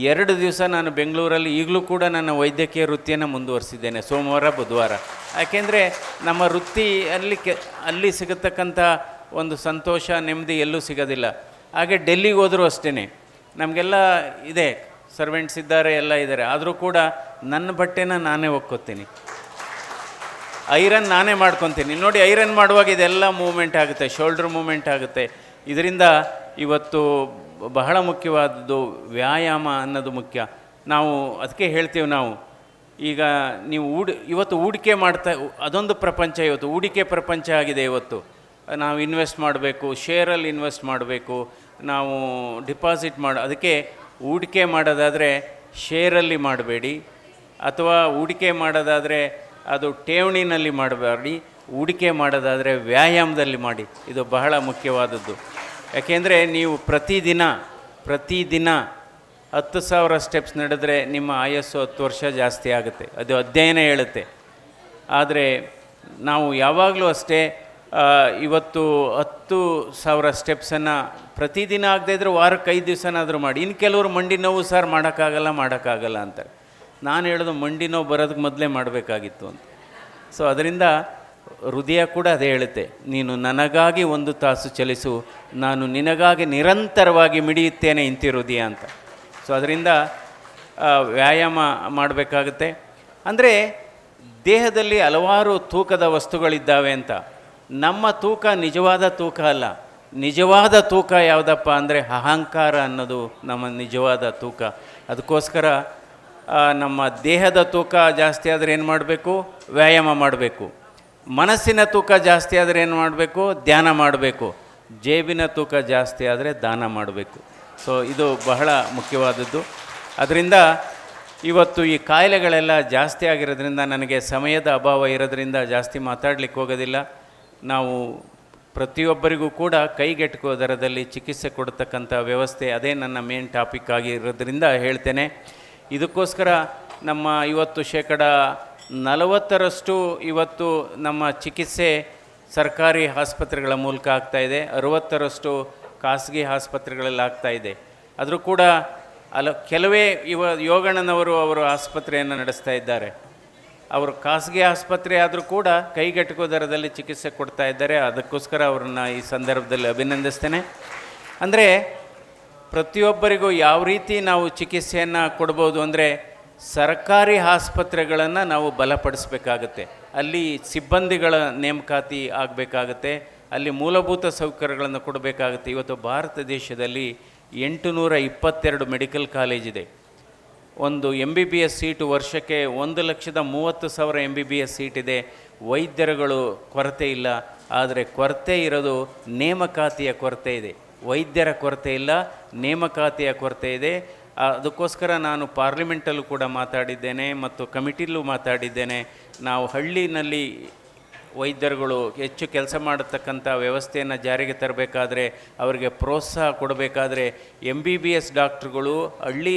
2 ದಿವಸ ನಾನು ಬೆಂಗಳೂರಲ್ಲಿ ಈಗಲೂ ಕೂಡ ನನ್ನ ವೈದ್ಯಕೀಯ ವೃತ್ತಿಯನ್ನು ಮುಂದುವರಿಸಿದ್ದೇನೆ, ಸೋಮವಾರ ಬುಧವಾರ. ಯಾಕೆಂದರೆ ನಮ್ಮ ವೃತ್ತಿ ಅಲ್ಲಿ ಸಿಗತಕ್ಕಂಥ ಒಂದು ಸಂತೋಷ, ನೆಮ್ಮದಿ ಎಲ್ಲೂ ಸಿಗೋದಿಲ್ಲ. ಹಾಗೆ ಡೆಲ್ಲಿಗೆ ಹೋದರೂ ಅಷ್ಟೇ, ನಮಗೆಲ್ಲ ಇದೆ, ಸರ್ವೆಂಟ್ಸ್ ಇದ್ದಾರೆ, ಎಲ್ಲ ಇದ್ದಾರೆ. ಆದರೂ ಕೂಡ ನನ್ನ ಬಟ್ಟೆನ ನಾನೇ ಒಕ್ಕೋತೀನಿ, ಐರನ್ ನಾನೇ ಮಾಡ್ಕೊತೀನಿ. ನೋಡಿ, ಐರನ್ ಮಾಡುವಾಗ ಇದೆಲ್ಲ ಮೂವ್ಮೆಂಟ್ ಆಗುತ್ತೆ, ಶೋಲ್ಡ್ರ್ ಮೂವ್ಮೆಂಟ್ ಆಗುತ್ತೆ. ಇದರಿಂದ ಇವತ್ತು ಬಹಳ ಮುಖ್ಯವಾದದ್ದು ವ್ಯಾಯಾಮ ಅನ್ನೋದು ಮುಖ್ಯ. ನಾವು ಅದಕ್ಕೆ ಹೇಳ್ತೀವಿ, ನಾವು ಈಗ ನೀವು ಇವತ್ತು ಹೂಡಿಕೆ ಅದೊಂದು ಪ್ರಪಂಚ, ಇವತ್ತು ಹೂಡಿಕೆ ಪ್ರಪಂಚ ಆಗಿದೆ. ಇವತ್ತು ನಾವು ಇನ್ವೆಸ್ಟ್ ಮಾಡಬೇಕು, ಶೇರಲ್ಲಿ ಇನ್ವೆಸ್ಟ್ ಮಾಡಬೇಕು, ನಾವು ಡಿಪಾಸಿಟ್ ಅದಕ್ಕೆ ಹೂಡಿಕೆ ಮಾಡೋದಾದರೆ ಶೇರಲ್ಲಿ ಮಾಡಬೇಡಿ, ಅಥವಾ ಹೂಡಿಕೆ ಮಾಡೋದಾದರೆ ಅದು ಠೇವಣಿನಲ್ಲಿ ಮಾಡಬೇಡಿ. ಹೂಡಿಕೆ ಮಾಡೋದಾದರೆ ವ್ಯಾಯಾಮದಲ್ಲಿ ಮಾಡಿ. ಇದು ಬಹಳ ಮುಖ್ಯವಾದದ್ದು. ಯಾಕೆಂದರೆ ನೀವು ಪ್ರತಿದಿನ 10,000 ಸ್ಟೆಪ್ಸ್ ನಡೆದರೆ ನಿಮ್ಮ ಆಯಸ್ಸು 10 ವರ್ಷ ಜಾಸ್ತಿ ಆಗುತ್ತೆ, ಅದು ಅಧ್ಯಯನ ಹೇಳುತ್ತೆ. ಆದರೆ ನಾವು ಯಾವಾಗಲೂ ಅಷ್ಟೇ ಇವತ್ತು 10,000 ಸ್ಟೆಪ್ಸನ್ನು ಪ್ರತಿದಿನ ಆಗದೇ ಇದ್ದರೆ ವಾರಕ್ಕೆ 5 ದಿವಸನಾದರೂ ಮಾಡಿ. ಇನ್ನು ಕೆಲವರು ಮಂಡಿ ನೋವು ಸರ್ ಮಾಡೋಕ್ಕಾಗಲ್ಲ ಅಂತಾರೆ. ನಾನು ಹೇಳೋದು, ಮಂಡಿ ನೋವು ಬರೋದಕ್ಕೆ ಮೊದಲೇ ಮಾಡಬೇಕಾಗಿತ್ತು ಅಂತ. ಸೊ ಅದರಿಂದ ಹೃದಯ ಕೂಡ ಅದೇ ಹೇಳುತ್ತೆ, ನೀನು ನನಗಾಗಿ 1 ತಾಸು ಚಲಿಸು, ನಾನು ನಿನಗಾಗಿ ನಿರಂತರವಾಗಿ ಮಿಡಿಯುತ್ತೇನೆ ಇಂತಿ ಹೃದಯ ಅಂತ. ಸೊ ಅದರಿಂದ ವ್ಯಾಯಾಮ ಮಾಡಬೇಕಾಗುತ್ತೆ. ಅಂದರೆ ದೇಹದಲ್ಲಿ ಹಲವಾರು ತೂಕದ ವಸ್ತುಗಳಿದ್ದಾವೆ ಅಂತ. ನಮ್ಮ ತೂಕ ನಿಜವಾದ ತೂಕ ಅಲ್ಲ. ನಿಜವಾದ ತೂಕ ಯಾವುದಪ್ಪ ಅಂದರೆ ಅಹಂಕಾರ ಅನ್ನೋದು ನಮ್ಮ ನಿಜವಾದ ತೂಕ. ಅದಕ್ಕೋಸ್ಕರ ನಮ್ಮ ದೇಹದ ತೂಕ ಜಾಸ್ತಿ ಆದರೆ ಏನು ಮಾಡಬೇಕು? ವ್ಯಾಯಾಮ ಮಾಡಬೇಕು. ಮನಸ್ಸಿನ ತೂಕ ಜಾಸ್ತಿ ಆದರೆ ಏನು ಮಾಡಬೇಕು? ಧ್ಯಾನ ಮಾಡಬೇಕು. ಜೇಬಿನ ತೂಕ ಜಾಸ್ತಿ ಆದರೆ ದಾನ ಮಾಡಬೇಕು. ಸೊ ಇದು ಬಹಳ ಮುಖ್ಯವಾದದ್ದು. ಅದರಿಂದ ಇವತ್ತು ಈ ಕಾಯಿಲೆಗಳೆಲ್ಲ ಜಾಸ್ತಿ ಆಗಿರೋದ್ರಿಂದ ನನಗೆ ಸಮಯದ ಅಭಾವ ಇರೋದ್ರಿಂದ ಜಾಸ್ತಿ ಮಾತಾಡಲಿಕ್ಕೆ ಹೋಗೋದಿಲ್ಲ. ನಾವು ಪ್ರತಿಯೊಬ್ಬರಿಗೂ ಕೂಡ ಕೈಗೆಟುಕುವ ದರದಲ್ಲಿ ಚಿಕಿತ್ಸೆ ಕೊಡ್ತಕ್ಕಂಥ ವ್ಯವಸ್ಥೆ, ಅದೇ ನನ್ನ ಮೇನ್ ಟಾಪಿಕ್ ಆಗಿರೋದ್ರಿಂದ ಹೇಳ್ತೇನೆ. ಇದಕ್ಕೋಸ್ಕರ ನಮ್ಮ ಇವತ್ತು 40% ಇವತ್ತು ನಮ್ಮ ಚಿಕಿತ್ಸೆ ಸರ್ಕಾರಿ ಆಸ್ಪತ್ರೆಗಳ ಮೂಲಕ ಆಗ್ತಾಯಿದೆ, 60% ಖಾಸಗಿ ಆಸ್ಪತ್ರೆಗಳಲ್ಲಿ ಆಗ್ತಾಯಿದೆ. ಆದರೂ ಕೂಡ ಕೆಲವೇ ಯೋಗಣ್ಣನವರು ಅವರು ಆಸ್ಪತ್ರೆಯನ್ನು ನಡೆಸ್ತಾ ಇದ್ದಾರೆ. ಅವರು ಖಾಸಗಿ ಆಸ್ಪತ್ರೆ ಆದರೂ ಕೂಡ ಕೈಗೆಟುಕುವ ದರದಲ್ಲಿ ಚಿಕಿತ್ಸೆ ಕೊಡ್ತಾ ಇದ್ದಾರೆ. ಅದಕ್ಕೋಸ್ಕರ ಅವ್ರನ್ನ ಈ ಸಂದರ್ಭದಲ್ಲಿ ಅಭಿನಂದಿಸ್ತೇನೆ. ಅಂದರೆ ಪ್ರತಿಯೊಬ್ಬರಿಗೂ ಯಾವ ರೀತಿ ನಾವು ಚಿಕಿತ್ಸೆಯನ್ನು ಕೊಡ್ಬೋದು ಅಂದರೆ, ಸರ್ಕಾರಿ ಆಸ್ಪತ್ರೆಗಳನ್ನು ನಾವು ಬಲಪಡಿಸಬೇಕಾಗತ್ತೆ, ಅಲ್ಲಿ ಸಿಬ್ಬಂದಿಗಳ ನೇಮಕಾತಿ ಆಗಬೇಕಾಗತ್ತೆ, ಅಲ್ಲಿ ಮೂಲಭೂತ ಸೌಕರ್ಯಗಳನ್ನು ಕೊಡಬೇಕಾಗುತ್ತೆ. ಇವತ್ತು ಭಾರತ ದೇಶದಲ್ಲಿ 822 ಮೆಡಿಕಲ್ ಕಾಲೇಜ್ ಇದೆ. ಒಂದು MBBS ಸೀಟು ವರ್ಷಕ್ಕೆ 1,30,000 MBBS ಸೀಟ್ ಇದೆ. ವೈದ್ಯರುಗಳು ಕೊರತೆ ಇಲ್ಲ, ಆದರೆ ಕೊರತೆ ಇರೋದು ನೇಮಕಾತಿಯ ಕೊರತೆ ಇದೆ. ವೈದ್ಯರ ಕೊರತೆ ಇಲ್ಲ, ನೇಮಕಾತಿಯ ಕೊರತೆ ಇದೆ. ಅದಕ್ಕೋಸ್ಕರ ನಾನು ಪಾರ್ಲಿಮೆಂಟಲ್ಲೂ ಕೂಡ ಮಾತಾಡಿದ್ದೇನೆ ಮತ್ತು ಕಮಿಟಿಲೂ ಮಾತಾಡಿದ್ದೇನೆ. ನಾವು ಹಳ್ಳಿನಲ್ಲಿ ವೈದ್ಯರುಗಳು ಹೆಚ್ಚು ಕೆಲಸ ಮಾಡತಕ್ಕಂಥ ವ್ಯವಸ್ಥೆಯನ್ನು ಜಾರಿಗೆ ತರಬೇಕಾದ್ರೆ, ಅವರಿಗೆ ಪ್ರೋತ್ಸಾಹ ಕೊಡಬೇಕಾದ್ರೆ, MBBS ಡಾಕ್ಟ್ರುಗಳು ಹಳ್ಳಿ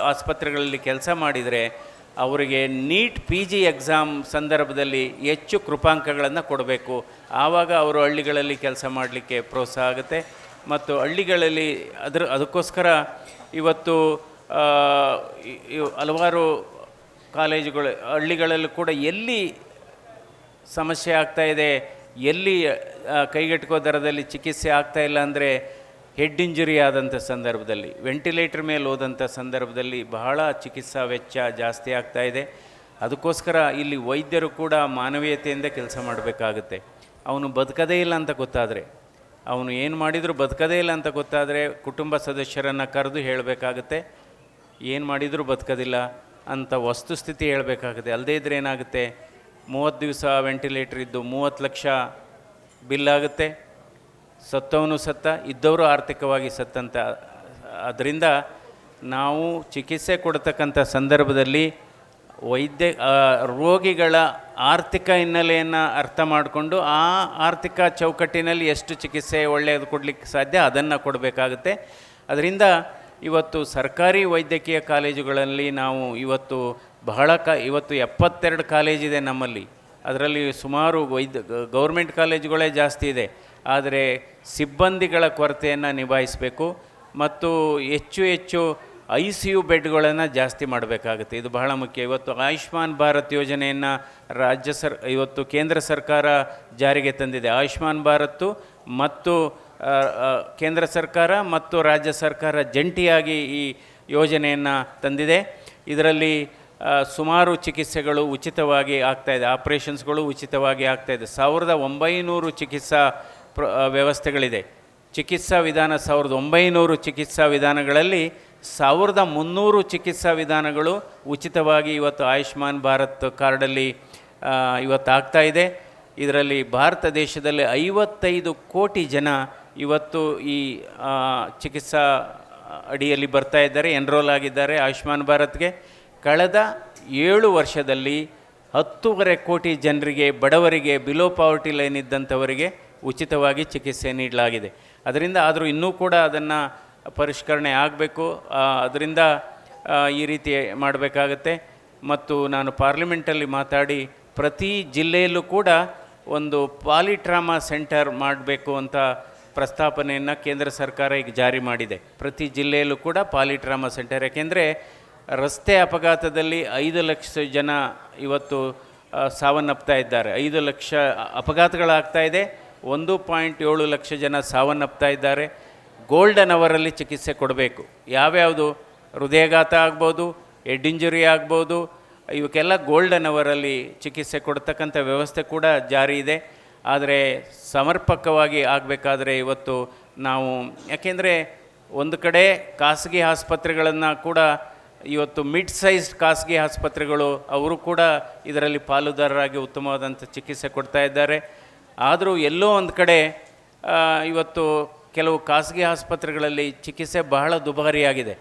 ಆಸ್ಪತ್ರೆಗಳಲ್ಲಿ ಕೆಲಸ ಮಾಡಿದರೆ ಅವರಿಗೆ ನೀಟ್ PG ಎಕ್ಸಾಮ್ ಸಂದರ್ಭದಲ್ಲಿ ಹೆಚ್ಚು ಕೃಪಾಂಕಗಳನ್ನು ಕೊಡಬೇಕು. ಆವಾಗ ಅವರು ಹಳ್ಳಿಗಳಲ್ಲಿ ಕೆಲಸ ಮಾಡಲಿಕ್ಕೆ ಪ್ರೋತ್ಸಾಹ ಆಗುತ್ತೆ. ಮತ್ತು ಹಳ್ಳಿಗಳಲ್ಲಿ ಅದಕ್ಕೋಸ್ಕರ ಇವತ್ತು ಹಲವಾರು ಕಾಲೇಜುಗಳು ಹಳ್ಳಿಗಳಲ್ಲೂ ಕೂಡ ಎಲ್ಲಿ ಸಮಸ್ಯೆ ಆಗ್ತಾಯಿದೆ, ಎಲ್ಲಿ ಕೈಗೆಟುಕೋ ದರದಲ್ಲಿ ಚಿಕಿತ್ಸೆ ಆಗ್ತಾಯಿಲ್ಲ ಅಂದರೆ, ಹೆಡ್ ಇಂಜುರಿ ಆದಂಥ ಸಂದರ್ಭದಲ್ಲಿ, ವೆಂಟಿಲೇಟರ್ ಮೇಲೆ ಹೋದಂಥ ಸಂದರ್ಭದಲ್ಲಿ ಬಹಳ ಚಿಕಿತ್ಸಾ ವೆಚ್ಚ ಜಾಸ್ತಿ ಆಗ್ತಾಯಿದೆ. ಅದಕ್ಕೋಸ್ಕರ ಇಲ್ಲಿ ವೈದ್ಯರು ಕೂಡ ಮಾನವೀಯತೆಯಿಂದ ಕೆಲಸ ಮಾಡಬೇಕಾಗುತ್ತೆ. ಅವನು ಬದುಕದೇ ಇಲ್ಲ ಅಂತ ಗೊತ್ತಾದರೆ, ಅವನು ಏನು ಮಾಡಿದರೂ ಬದುಕದೇ ಇಲ್ಲ ಅಂತ ಗೊತ್ತಾದರೆ ಕುಟುಂಬ ಸದಸ್ಯರನ್ನು ಕರೆದು ಹೇಳಬೇಕಾಗುತ್ತೆ, ಏನು ಮಾಡಿದರೂ ಬದುಕೋದಿಲ್ಲ ಅಂತ ವಸ್ತುಸ್ಥಿತಿ ಹೇಳಬೇಕಾಗುತ್ತೆ. ಅಲ್ಲದೇ ಇದ್ದರೆ ಏನಾಗುತ್ತೆ, 30 ದಿವಸ ವೆಂಟಿಲೇಟರ್ ಇದ್ದು 30 ಲಕ್ಷ ಬಿಲ್ಲಾಗುತ್ತೆ. ಸತ್ತವನು ಸತ್ತ, ಇದ್ದವರು ಆರ್ಥಿಕವಾಗಿ ಸತ್ತಂತ. ಅದರಿಂದ ನಾವು ಚಿಕಿತ್ಸೆ ಕೊಡ್ತಕ್ಕಂಥ ಸಂದರ್ಭದಲ್ಲಿ ರೋಗಿಗಳ ಆರ್ಥಿಕ ಹಿನ್ನೆಲೆಯನ್ನು ಅರ್ಥ ಮಾಡಿಕೊಂಡು ಆ ಆರ್ಥಿಕ ಚೌಕಟ್ಟಿನಲ್ಲಿ ಎಷ್ಟು ಚಿಕಿತ್ಸೆ ಒಳ್ಳೆಯದು ಕೊಡಲಿಕ್ಕೆ ಸಾಧ್ಯ ಅದನ್ನು ಕೊಡಬೇಕಾಗುತ್ತೆ. ಅದರಿಂದ ಇವತ್ತು ಸರ್ಕಾರಿ ವೈದ್ಯಕೀಯ ಕಾಲೇಜುಗಳಲ್ಲಿ ನಾವು ಇವತ್ತು ಇವತ್ತು 72 ಕಾಲೇಜಿದೆ ನಮ್ಮಲ್ಲಿ. ಅದರಲ್ಲಿ ಸುಮಾರು ಗೌರ್ಮೆಂಟ್ ಕಾಲೇಜುಗಳೇ ಜಾಸ್ತಿ ಇದೆ. ಆದರೆ ಸಿಬ್ಬಂದಿಗಳ ಕೊರತೆಯನ್ನು ನಿಭಾಯಿಸಬೇಕು ಮತ್ತು ಹೆಚ್ಚು ICU ಬೆಡ್ಗಳನ್ನು ಜಾಸ್ತಿ ಮಾಡಬೇಕಾಗುತ್ತೆ. ಇದು ಬಹಳ ಮುಖ್ಯ. ಇವತ್ತು ಆಯುಷ್ಮಾನ್ ಭಾರತ್ ಯೋಜನೆಯನ್ನು ಇವತ್ತು ಕೇಂದ್ರ ಸರ್ಕಾರ ಜಾರಿಗೆ ತಂದಿದೆ. ಆಯುಷ್ಮಾನ್ ಭಾರತ್ ಮತ್ತು ಕೇಂದ್ರ ಸರ್ಕಾರ ಮತ್ತು ರಾಜ್ಯ ಸರ್ಕಾರ ಜಂಟಿಯಾಗಿ ಈ ಯೋಜನೆಯನ್ನು ತಂದಿದೆ. ಇದರಲ್ಲಿ ಸುಮಾರು ಚಿಕಿತ್ಸೆಗಳು ಉಚಿತವಾಗಿ ಆಗ್ತಾಯಿದೆ, ಆಪ್ರೇಷನ್ಸ್ಗಳು ಉಚಿತವಾಗಿ ಆಗ್ತಾಯಿದೆ. 1900 ಚಿಕಿತ್ಸಾ ವ್ಯವಸ್ಥೆಗಳಿದೆ. ಚಿಕಿತ್ಸಾ ವಿಧಾನ 1900 ಚಿಕಿತ್ಸಾ ವಿಧಾನಗಳಲ್ಲಿ 1300 ಚಿಕಿತ್ಸಾ ವಿಧಾನಗಳು ಉಚಿತವಾಗಿ ಇವತ್ತು ಆಯುಷ್ಮಾನ್ ಭಾರತ್ ಕಾರ್ಡಲ್ಲಿ ಇವತ್ತು ಆಗ್ತಾಯಿದೆ. ಇದರಲ್ಲಿ ಭಾರತ ದೇಶದಲ್ಲಿ 55 ಕೋಟಿ ಜನ ಇವತ್ತು ಈ ಚಿಕಿತ್ಸಾ ಅಡಿಯಲ್ಲಿ ಬರ್ತಾ ಇದ್ದಾರೆ, ಎನ್ರೋಲ್ ಆಗಿದ್ದಾರೆ ಆಯುಷ್ಮಾನ್ ಭಾರತ್ಗೆ. ಕಳೆದ 7 ವರ್ಷದಲ್ಲಿ 10.5 ಕೋಟಿ ಜನರಿಗೆ, ಬಡವರಿಗೆ, ಬಿಲೋ ಪಾವರ್ಟಿ ಲೈನ್ ಇದ್ದಂಥವರಿಗೆ ಉಚಿತವಾಗಿ ಚಿಕಿತ್ಸೆ ನೀಡಲಾಗಿದೆ. ಅದರಿಂದ ಆದರೂ ಇನ್ನೂ ಕೂಡ ಅದನ್ನು ಪರಿಷ್ಕರಣೆ ಆಗಬೇಕು. ಅದರಿಂದ ಈ ರೀತಿ ಮಾಡಬೇಕಾಗತ್ತೆ. ಮತ್ತು ನಾನು ಪಾರ್ಲಿಮೆಂಟಲ್ಲಿ ಮಾತಾಡಿ ಪ್ರತಿ ಜಿಲ್ಲೆಯಲ್ಲೂ ಕೂಡ ಒಂದು ಪಾಲಿಟ್ರಾಮಾ ಸೆಂಟರ್ ಮಾಡಬೇಕು ಅಂತ ಪ್ರಸ್ತಾಪನೆಯನ್ನು ಕೇಂದ್ರ ಸರ್ಕಾರ ಈಗ ಜಾರಿ ಮಾಡಿದೆ. ಪ್ರತಿ ಜಿಲ್ಲೆಯಲ್ಲೂ ಕೂಡ ಪಾಲಿಟ್ರಾಮಾ ಸೆಂಟರ್. ಯಾಕೆಂದರೆ ರಸ್ತೆ ಅಪಘಾತದಲ್ಲಿ 5 ಲಕ್ಷ ಜನ ಇವತ್ತು ಸಾವನ್ನಪ್ತಾ ಇದ್ದಾರೆ. 5 ಲಕ್ಷ ಅಪಘಾತಗಳಾಗ್ತಾಯಿದೆ, 1.7 ಲಕ್ಷ ಜನ ಸಾವನ್ನಪ್ತಾ ಇದ್ದಾರೆ. ಗೋಲ್ಡನ್ ಅವರಲ್ಲಿ ಚಿಕಿತ್ಸೆ ಕೊಡಬೇಕು. ಯಾವ್ಯಾವುದು, ಹೃದಯಾಘಾತ ಆಗ್ಬೋದು, ಹೆಡ್ ಇಂಜುರಿ ಆಗ್ಬೋದು, ಇವಕ್ಕೆಲ್ಲ ಗೋಲ್ಡನ್ ಅವರಲ್ಲಿ ಚಿಕಿತ್ಸೆ ಕೊಡ್ತಕ್ಕಂಥ ವ್ಯವಸ್ಥೆ ಕೂಡ ಜಾರಿ ಇದೆ. ಆದರೆ ಸಮರ್ಪಕವಾಗಿ ಆಗಬೇಕಾದ್ರೆ ಇವತ್ತು ನಾವು, ಯಾಕೆಂದರೆ ಒಂದು ಕಡೆ ಖಾಸಗಿ ಆಸ್ಪತ್ರೆಗಳನ್ನು ಕೂಡ ಇವತ್ತು ಮಿಡ್ ಸೈಜ್ಡ್ ಖಾಸಗಿ ಆಸ್ಪತ್ರೆಗಳು ಅವರು ಕೂಡ ಇದರಲ್ಲಿ ಪಾಲುದಾರರಾಗಿ ಉತ್ತಮವಾದಂಥ ಚಿಕಿತ್ಸೆ ಕೊಡ್ತಾ ಇದ್ದಾರೆ. ಆದರೂ ಎಲ್ಲೋ ಒಂದು ಕಡೆ ಇವತ್ತು ಕೆಲವು ಖಾಸಗಿ ಆಸ್ಪತ್ರೆಗಳಲ್ಲಿ ಚಿಕಿತ್ಸೆ ಬಹಳ ದುಬಾರಿಯಾಗಿದೆ.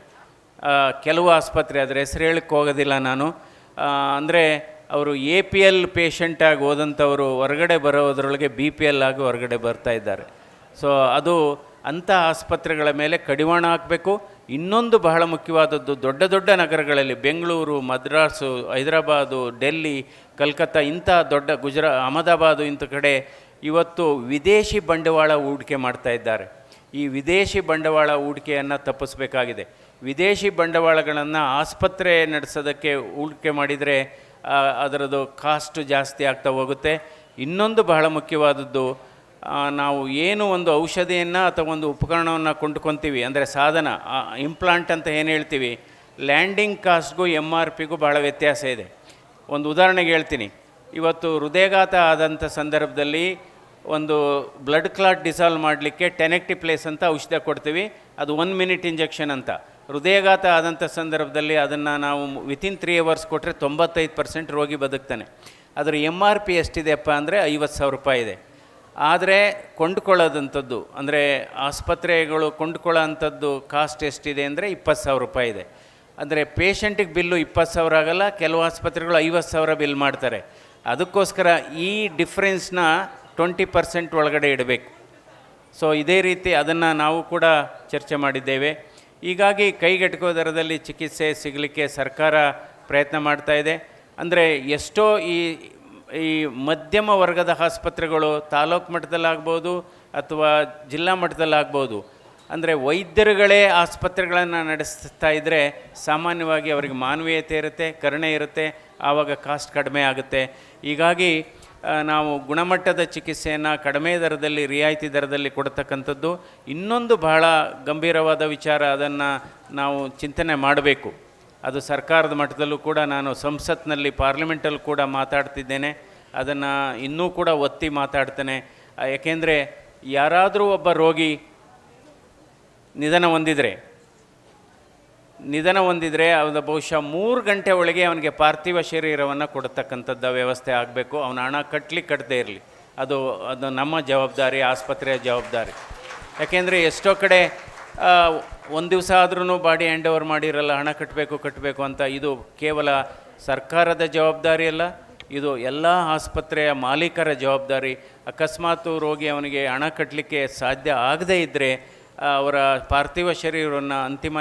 ಕೆಲವು ಆಸ್ಪತ್ರೆ, ಅದರ ಹೆಸರು ಹೇಳಕ್ಕೆ ಹೋಗೋದಿಲ್ಲ ನಾನು. ಅಂದರೆ ಅವರು APL ಪೇಷಂಟಾಗಿ ಹೋದಂಥವರು ಹೊರಗಡೆ ಬರೋದ್ರೊಳಗೆ BPL ಆಗಿ ಹೊರಗಡೆ ಬರ್ತಾ ಇದ್ದಾರೆ. ಸೊ ಅದು ಅಂಥ ಆಸ್ಪತ್ರೆಗಳ ಮೇಲೆ ಕಡಿವಾಣ ಹಾಕಬೇಕು. ಇನ್ನೊಂದು ಬಹಳ ಮುಖ್ಯವಾದದ್ದು, ದೊಡ್ಡ ದೊಡ್ಡ ನಗರಗಳಲ್ಲಿ ಬೆಂಗಳೂರು, ಮದ್ರಾಸು, ಹೈದರಾಬಾದು, ಡೆಲ್ಲಿ, ಕಲ್ಕತ್ತಾ, ಇಂಥ ದೊಡ್ಡ ಅಹಮದಾಬಾದು ಇಂಥ ಕಡೆ ಇವತ್ತು ವಿದೇಶಿ ಬಂಡವಾಳ ಹೂಡಿಕೆ ಮಾಡ್ತಾ ಇದ್ದಾರೆ. ಈ ವಿದೇಶಿ ಬಂಡವಾಳ ಹೂಡಿಕೆಯನ್ನು ತಪ್ಪಿಸಬೇಕಾಗಿದೆ. ವಿದೇಶಿ ಬಂಡವಾಳಗಳನ್ನು ಆಸ್ಪತ್ರೆ ನಡೆಸೋದಕ್ಕೆ ಹೂಡಿಕೆ ಮಾಡಿದರೆ ಅದರದ್ದು ಕಾಸ್ಟ್ ಜಾಸ್ತಿ ಆಗ್ತಾ ಹೋಗುತ್ತೆ. ಇನ್ನೊಂದು ಬಹಳ ಮುಖ್ಯವಾದದ್ದು, ನಾವು ಏನು ಒಂದು ಔಷಧಿಯನ್ನು ಅಥವಾ ಒಂದು ಉಪಕರಣವನ್ನು ಕೊಂಡ್ಕೊತೀವಿ, ಅಂದರೆ ಸಾಧನ, ಇಂಪ್ಲಾಂಟ್ ಅಂತ ಏನು ಹೇಳ್ತೀವಿ, ಲ್ಯಾಂಡಿಂಗ್ ಕಾಸ್ಟ್ಗೂ MRPಗೂ ಭಾಳ ವ್ಯತ್ಯಾಸ ಇದೆ. ಒಂದು ಉದಾಹರಣೆಗೆ ಹೇಳ್ತೀನಿ. ಇವತ್ತು ಹೃದಯಾಘಾತ ಆದಂಥ ಸಂದರ್ಭದಲ್ಲಿ ಒಂದು ಬ್ಲಡ್ ಕ್ಲಾಟ್ ಡಿಸಾಲ್ವ್ ಮಾಡಲಿಕ್ಕೆ ಟೆನೆಕ್ಟಿಪ್ಲೇಸ್ ಅಂತ ಔಷಧ ಕೊಡ್ತೀವಿ. ಅದು 1 ಮಿನಿಟ್ ಇಂಜೆಕ್ಷನ್ ಅಂತ. ಹೃದಯಾಘಾತ ಆದಂಥ ಸಂದರ್ಭದಲ್ಲಿ ಅದನ್ನು ನಾವು ವಿತಿನ್ 3 ಅವರ್ಸ್ ಕೊಟ್ಟರೆ 95% ರೋಗಿ ಬದುಕ್ತಾನೆ. ಅದರ MRP ಎಷ್ಟಿದೆಯಪ್ಪ ಅಂದರೆ 50,000 ರೂಪಾಯಿ ಇದೆ. ಆದರೆ ಕೊಂಡುಕೊಳ್ಳೋದಂಥದ್ದು, ಅಂದರೆ ಆಸ್ಪತ್ರೆಗಳು ಕೊಂಡುಕೊಳ್ಳೋ ಅಂಥದ್ದು ಕಾಸ್ಟ್ ಎಷ್ಟಿದೆ ಅಂದರೆ 20,000 ರೂಪಾಯಿ ಇದೆ. ಅಂದರೆ ಪೇಷಂಟಿಗೆ ಬಿಲ್ಲು 20,000 ಆಗಲ್ಲ, ಕೆಲವು ಆಸ್ಪತ್ರೆಗಳು 50,000 ಬಿಲ್ ಮಾಡ್ತಾರೆ. ಅದಕ್ಕೋಸ್ಕರ ಈ ಡಿಫ್ರೆನ್ಸ್ನ 20% ಒಳಗಡೆ ಇಡಬೇಕು. ಸೊ ಇದೇ ರೀತಿ ಅದನ್ನು ನಾವು ಕೂಡ ಚರ್ಚೆ ಮಾಡಿದ್ದೇವೆ. ಹೀಗಾಗಿ ಕೈಗೆಟುಕುವ ದರದಲ್ಲಿ ಚಿಕಿತ್ಸೆ ಸಿಗಲಿಕ್ಕೆ ಸರ್ಕಾರ ಪ್ರಯತ್ನ ಮಾಡ್ತಾ ಇದೆ. ಅಂದರೆ ಎಷ್ಟೋ ಈ ಮಧ್ಯಮ ವರ್ಗದ ಆಸ್ಪತ್ರೆಗಳು ತಾಲೂಕು ಮಟ್ಟದಲ್ಲಾಗ್ಬೋದು ಅಥವಾ ಜಿಲ್ಲಾ ಮಟ್ಟದಲ್ಲಾಗ್ಬೋದು, ಅಂದರೆ ವೈದ್ಯರುಗಳೇ ಆಸ್ಪತ್ರೆಗಳನ್ನು ನಡೆಸ್ತಾ ಇದ್ದರೆ ಸಾಮಾನ್ಯವಾಗಿ ಅವರಿಗೆ ಮಾನವೀಯತೆ ಇರುತ್ತೆ, ಕರುಣೆ ಇರುತ್ತೆ, ಆವಾಗ ಕಾಸ್ಟ್ ಕಡಿಮೆ ಆಗುತ್ತೆ. ಹೀಗಾಗಿ ನಾವು ಗುಣಮಟ್ಟದ ಚಿಕಿತ್ಸೆಯನ್ನು ಕಡಿಮೆ ದರದಲ್ಲಿ, ರಿಯಾಯಿತಿ ದರದಲ್ಲಿ ಕೊಡ್ತಕ್ಕಂಥದ್ದು ಇನ್ನೊಂದು ಬಹಳ ಗಂಭೀರವಾದ ವಿಚಾರ. ಅದನ್ನು ನಾವು ಚಿಂತನೆ ಮಾಡಬೇಕು. ಅದು ಸರ್ಕಾರದ ಮಟ್ಟದಲ್ಲೂ ಕೂಡ, ನಾನು ಸಂಸತ್ನಲ್ಲಿ ಪಾರ್ಲಿಮೆಂಟಲ್ಲೂ ಕೂಡ ಮಾತಾಡ್ತಿದ್ದೇನೆ. ಅದನ್ನು ಇನ್ನೂ ಕೂಡ ಒತ್ತಿ ಮಾತಾಡ್ತೇನೆ. ಏಕೆಂದರೆ ಯಾರಾದರೂ ಒಬ್ಬ ರೋಗಿ ನಿಧನ ಹೊಂದಿದರೆ ಅದು ಬಹುಶಃ 3 ಗಂಟೆ ಒಳಗೆ ಅವನಿಗೆ ಪಾರ್ಥಿವ ಶರೀರವನ್ನು ಕೊಡತಕ್ಕಂಥದ್ದು ವ್ಯವಸ್ಥೆ ಆಗಬೇಕು. ಅವನ ಹಣ ಕಟ್ಟದೇ ಇರಲಿ, ಅದು ನಮ್ಮ ಜವಾಬ್ದಾರಿ, ಆಸ್ಪತ್ರೆಯ ಜವಾಬ್ದಾರಿ. ಯಾಕೆಂದರೆ ಎಷ್ಟೋ ಕಡೆ ಒಂದು ದಿವಸ ಆದ್ರೂ ಬಾಡಿ ಹ್ಯಾಂಡ್ ಓವರ್ ಮಾಡಿರಲ್ಲ, ಹಣ ಕಟ್ಟಬೇಕು ಅಂತ. ಇದು ಕೇವಲ ಸರ್ಕಾರದ ಜವಾಬ್ದಾರಿ ಅಲ್ಲ, ಇದು ಎಲ್ಲ ಆಸ್ಪತ್ರೆಯ ಮಾಲೀಕರ ಜವಾಬ್ದಾರಿ. ಅಕಸ್ಮಾತ್ ರೋಗಿ ಅವನಿಗೆ ಹಣ ಕಟ್ಟಲಿಕ್ಕೆ ಸಾಧ್ಯ ಆಗದೇ ಇದ್ದರೆ ಅವರ ಪಾರ್ಥಿವ ಶರೀರವನ್ನು ಅಂತಿಮ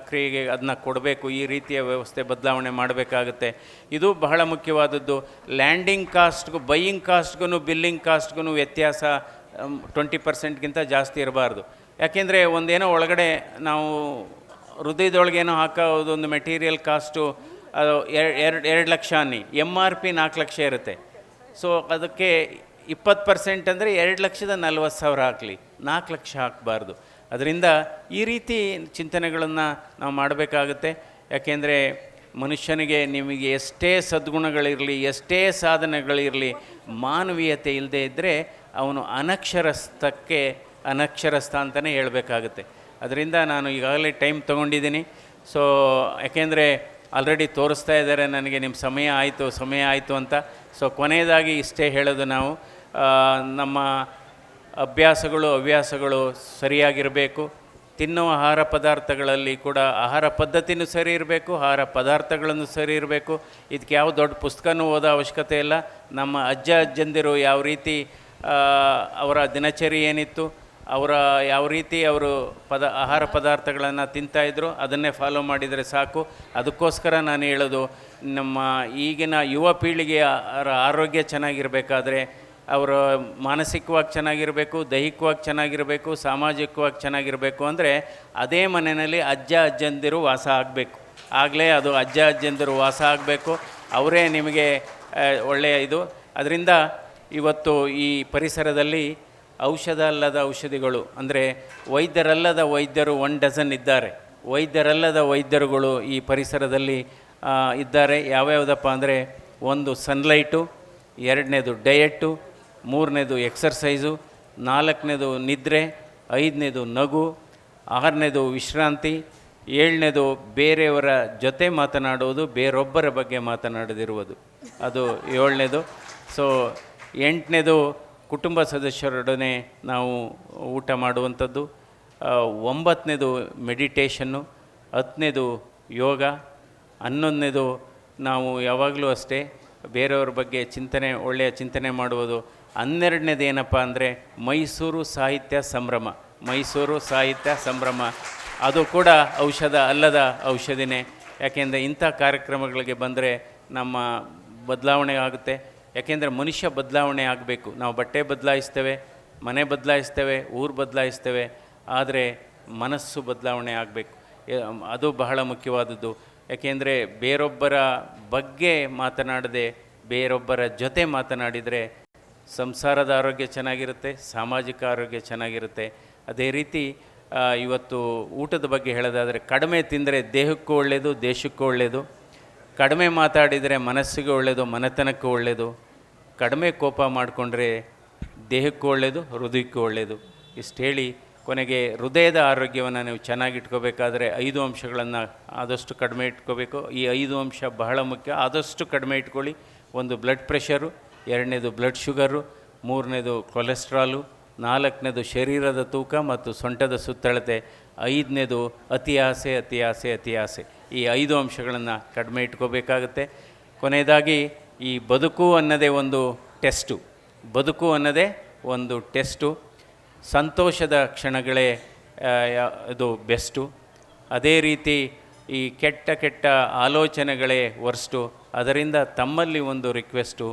ಕ್ರಿಯೆಗೆ ಅದನ್ನ ಕೊಡಬೇಕು. ಈ ರೀತಿಯ ವ್ಯವಸ್ಥೆ ಬದಲಾವಣೆ ಮಾಡಬೇಕಾಗುತ್ತೆ. ಇದು ಬಹಳ ಮುಖ್ಯವಾದದ್ದು. ಲ್ಯಾಂಡಿಂಗ್ ಕಾಸ್ಟ್ಗೂ ಬೈಯಿಂಗ್ ಕಾಸ್ಟ್ಗೂ ಬಿಲ್ಲಿಂಗ್ ಕಾಸ್ಟ್ಗೂ ವ್ಯತ್ಯಾಸ 20%ಗಿಂತ ಜಾಸ್ತಿ ಇರಬಾರ್ದು. ಯಾಕೆಂದರೆ ಒಂದೇನೋ ಒಳಗಡೆ ನಾವು ಹೃದಯದೊಳಗೇನೋ ಹಾಕೋದೊಂದು ಮೆಟೀರಿಯಲ್ ಕಾಸ್ಟು 2 ಲಕ್ಷ ಅನ್ನಿ, MRP 4 ಲಕ್ಷ ಇರುತ್ತೆ. ಸೊ ಅದಕ್ಕೆ 20% ಅಂದರೆ 2,40,000 ಹಾಕಲಿ, 4 ಲಕ್ಷ ಹಾಕಬಾರ್ದು. ಅದರಿಂದ ಈ ರೀತಿ ಚಿಂತನೆಗಳನ್ನು ನಾವು ಮಾಡಬೇಕಾಗುತ್ತೆ. ಯಾಕೆಂದರೆ ಮನುಷ್ಯನಿಗೆ ನಿಮಗೆ ಎಷ್ಟೇ ಸದ್ಗುಣಗಳಿರಲಿ, ಎಷ್ಟೇ ಸಾಧನೆಗಳಿರಲಿ, ಮಾನವೀಯತೆ ಇಲ್ಲದೆ ಇದ್ದರೆ ಅವನು ಅನಕ್ಷರಸ್ಥ ಅಂತಲೇ ಹೇಳಬೇಕಾಗುತ್ತೆ. ಅದರಿಂದ ನಾನು ಈಗಾಗಲೇ ಟೈಮ್ ತೊಗೊಂಡಿದ್ದೀನಿ. ಸೊ ಯಾಕೆಂದರೆ ಆಲ್ರೆಡಿ ತೋರಿಸ್ತಾ ಇದ್ದಾರೆ ನನಗೆ ನಿಮ್ಮ ಸಮಯ ಆಯಿತು ಅಂತ. ಸೊ ಕೊನೆಯದಾಗಿ ಇಷ್ಟೇ ಹೇಳೋದು, ನಾವು ನಮ್ಮ ಹವ್ಯಾಸಗಳು ಸರಿಯಾಗಿರಬೇಕು. ತಿನ್ನುವ ಆಹಾರ ಪದಾರ್ಥಗಳಲ್ಲಿ ಕೂಡ ಆಹಾರ ಪದ್ಧತಿನೂ ಸರಿ ಇರಬೇಕು, ಆಹಾರ ಪದಾರ್ಥಗಳನ್ನು ಸರಿ ಇರಬೇಕು. ಇದಕ್ಕೆ ಯಾವ ದೊಡ್ಡ ಪುಸ್ತಕನೂ ಓದೋ ಅವಶ್ಯಕತೆ ಇಲ್ಲ. ನಮ್ಮ ಅಜ್ಜಂದಿರು ಯಾವ ರೀತಿ ಅವರ ದಿನಚರಿ ಏನಿತ್ತು, ಯಾವ ರೀತಿ ಅವರು ಆಹಾರ ಪದಾರ್ಥಗಳನ್ನು ತಿಂತಾಯಿದ್ರು, ಅದನ್ನೇ ಫಾಲೋ ಮಾಡಿದರೆ ಸಾಕು. ಅದಕ್ಕೋಸ್ಕರ ನಾನು ಹೇಳೋದು, ನಮ್ಮ ಈಗಿನ ಯುವ ಪೀಳಿಗೆಯ ಆರೋಗ್ಯ ಚೆನ್ನಾಗಿರಬೇಕಾದ್ರೆ ಅವರು ಮಾನಸಿಕವಾಗಿ ಚೆನ್ನಾಗಿರಬೇಕು, ದೈಹಿಕವಾಗಿ ಚೆನ್ನಾಗಿರಬೇಕು, ಸಾಮಾಜಿಕವಾಗಿ ಚೆನ್ನಾಗಿರಬೇಕು. ಅಂದರೆ ಅದೇ ಮನೆಯಲ್ಲಿ ಅಜ್ಜಂದಿರು ವಾಸ ಆಗಬೇಕು. ಆಗಲೇ ಅದು ಅಜ್ಜಂದಿರು ವಾಸ ಆಗಬೇಕು. ಅವರೇ ನಿಮಗೆ ಒಳ್ಳೆಯ ಇದು. ಅದರಿಂದ ಇವತ್ತು ಈ ಪರಿಸರದಲ್ಲಿ ಔಷಧ ಅಲ್ಲದ ಔಷಧಿಗಳು, ಅಂದರೆ ವೈದ್ಯರಲ್ಲದ ವೈದ್ಯರು 1 ಡಜನ್ ಇದ್ದಾರೆ. ವೈದ್ಯರಲ್ಲದ ವೈದ್ಯರುಗಳು ಈ ಪರಿಸರದಲ್ಲಿ ಇದ್ದಾರೆ. ಯಾವ್ಯಾವುದಪ್ಪ ಅಂದರೆ, 1 ಸನ್ಲೈಟು, 2ನೇದು ಡಯೆಟ್ಟು, 3ನೇದು ಎಕ್ಸರ್ಸೈಸು, 4ನೇದು ನಿದ್ರೆ, 5ನೇದು ನಗು, 6ನೇದು ವಿಶ್ರಾಂತಿ, 7ನೇದು ಬೇರೆಯವರ ಜೊತೆ ಮಾತನಾಡುವುದು, ಬೇರೊಬ್ಬರ ಬಗ್ಗೆ ಮಾತನಾಡದಿರುವುದು, ಅದು 7ನೇದು. ಸೊ 8ನೇದು ಕುಟುಂಬ ಸದಸ್ಯರೊಡನೆ ನಾವು ಊಟ ಮಾಡುವಂಥದ್ದು, 9ನೇದು ಮೆಡಿಟೇಷನ್ನು, 10ನೇದು ಯೋಗ, 11ನೇದು ನಾವು ಯಾವಾಗಲೂ ಅಷ್ಟೇ ಬೇರೆಯವ್ರ ಬಗ್ಗೆ ಒಳ್ಳೆಯ ಚಿಂತನೆ ಮಾಡುವುದು. 12ನೇದು ಏನಪ್ಪ ಅಂದರೆ ಮೈಸೂರು ಸಾಹಿತ್ಯ ಸಂಭ್ರಮ. ಮೈಸೂರು ಸಾಹಿತ್ಯ ಸಂಭ್ರಮ ಅದು ಕೂಡ ಔಷಧ ಅಲ್ಲದ ಔಷಧಿನೇ. ಯಾಕೆಂದರೆ ಇಂಥ ಕಾರ್ಯಕ್ರಮಗಳಿಗೆ ಬಂದರೆ ನಮ್ಮ ಬದಲಾವಣೆ ಆಗುತ್ತೆ. ಯಾಕೆಂದರೆ ಮನುಷ್ಯ ಬದಲಾವಣೆ ಆಗಬೇಕು. ನಾವು ಬಟ್ಟೆ ಬದಲಾಯಿಸ್ತೇವೆ, ಮನೆ ಬದಲಾಯಿಸ್ತೇವೆ, ಊರು ಬದಲಾಯಿಸ್ತೇವೆ, ಆದರೆ ಮನಸ್ಸು ಬದಲಾವಣೆ ಆಗಬೇಕು. ಅದು ಬಹಳ ಮುಖ್ಯವಾದದ್ದು. ಯಾಕೆಂದರೆ ಬೇರೊಬ್ಬರ ಬಗ್ಗೆ ಮಾತನಾಡದೆ ಬೇರೊಬ್ಬರ ಜೊತೆ ಮಾತನಾಡಿದರೆ ಸಂಸಾರದ ಆರೋಗ್ಯ ಚೆನ್ನಾಗಿರುತ್ತೆ, ಸಾಮಾಜಿಕ ಆರೋಗ್ಯ ಚೆನ್ನಾಗಿರುತ್ತೆ. ಅದೇ ರೀತಿ ಇವತ್ತು ಊಟದ ಬಗ್ಗೆ ಹೇಳೋದಾದರೆ ಕಡಿಮೆ ತಿಂದರೆ ದೇಹಕ್ಕೂ ಒಳ್ಳೆಯದು, ದೇಶಕ್ಕೂ ಒಳ್ಳೆಯದು. ಕಡಿಮೆ ಮಾತಾಡಿದರೆ ಮನಸ್ಸಿಗೆ ಒಳ್ಳೆಯದು, ಮನೆತನಕ್ಕೂ ಒಳ್ಳೆಯದು. ಕಡಿಮೆ ಕೋಪ ಮಾಡಿಕೊಂಡ್ರೆ ದೇಹಕ್ಕೂ ಒಳ್ಳೆಯದು, ಹೃದಯಕ್ಕೂ ಒಳ್ಳೆಯದು. ಇಷ್ಟು ಹೇಳಿ ಕೊನೆಗೆ ಹೃದಯದ ಆರೋಗ್ಯವನ್ನು ನೀವು ಚೆನ್ನಾಗಿಟ್ಕೋಬೇಕಾದ್ರೆ 5 ಅಂಶಗಳನ್ನು ಆದಷ್ಟು ಕಡಿಮೆ ಇಟ್ಕೋಬೇಕು. ಈ 5 ಅಂಶ ಬಹಳ ಮುಖ್ಯ. ಆದಷ್ಟು ಕಡಿಮೆ ಇಟ್ಕೊಳ್ಳಿ. ಒಂದು ಬ್ಲಡ್ ಪ್ರೆಷರು, 2ನೇದು ಬ್ಲಡ್ ಶುಗರು, 3ನೇದು ಕೊಲೆಸ್ಟ್ರಾಲು, 4ನೇದು ಶರೀರದ ತೂಕ ಮತ್ತು ಸೊಂಟದ ಸುತ್ತಳತೆ, 5ನೇದು ಅತಿ ಆಸೆ ಅತಿ ಆಸೆ ಅತಿ ಆಸೆ. ಈ 5 ಅಂಶಗಳನ್ನು ಕಡಿಮೆ ಇಟ್ಕೋಬೇಕಾಗುತ್ತೆ. ಕೊನೆಯದಾಗಿ ಈ ಬದುಕು ಅನ್ನೋದೇ ಒಂದು ಟೆಸ್ಟು. ಬದುಕು ಅನ್ನೋದೇ ಒಂದು ಟೆಸ್ಟು. ಸಂತೋಷದ ಕ್ಷಣಗಳೇ ಇದು ಬೆಸ್ಟು. ಅದೇ ರೀತಿ ಈ ಕೆಟ್ಟ ಆಲೋಚನೆಗಳೇ ವರ್ಸ್ಟು. ಅದರಿಂದ ತಮ್ಮಲ್ಲಿ ಒಂದು ರಿಕ್ವೆಸ್ಟು,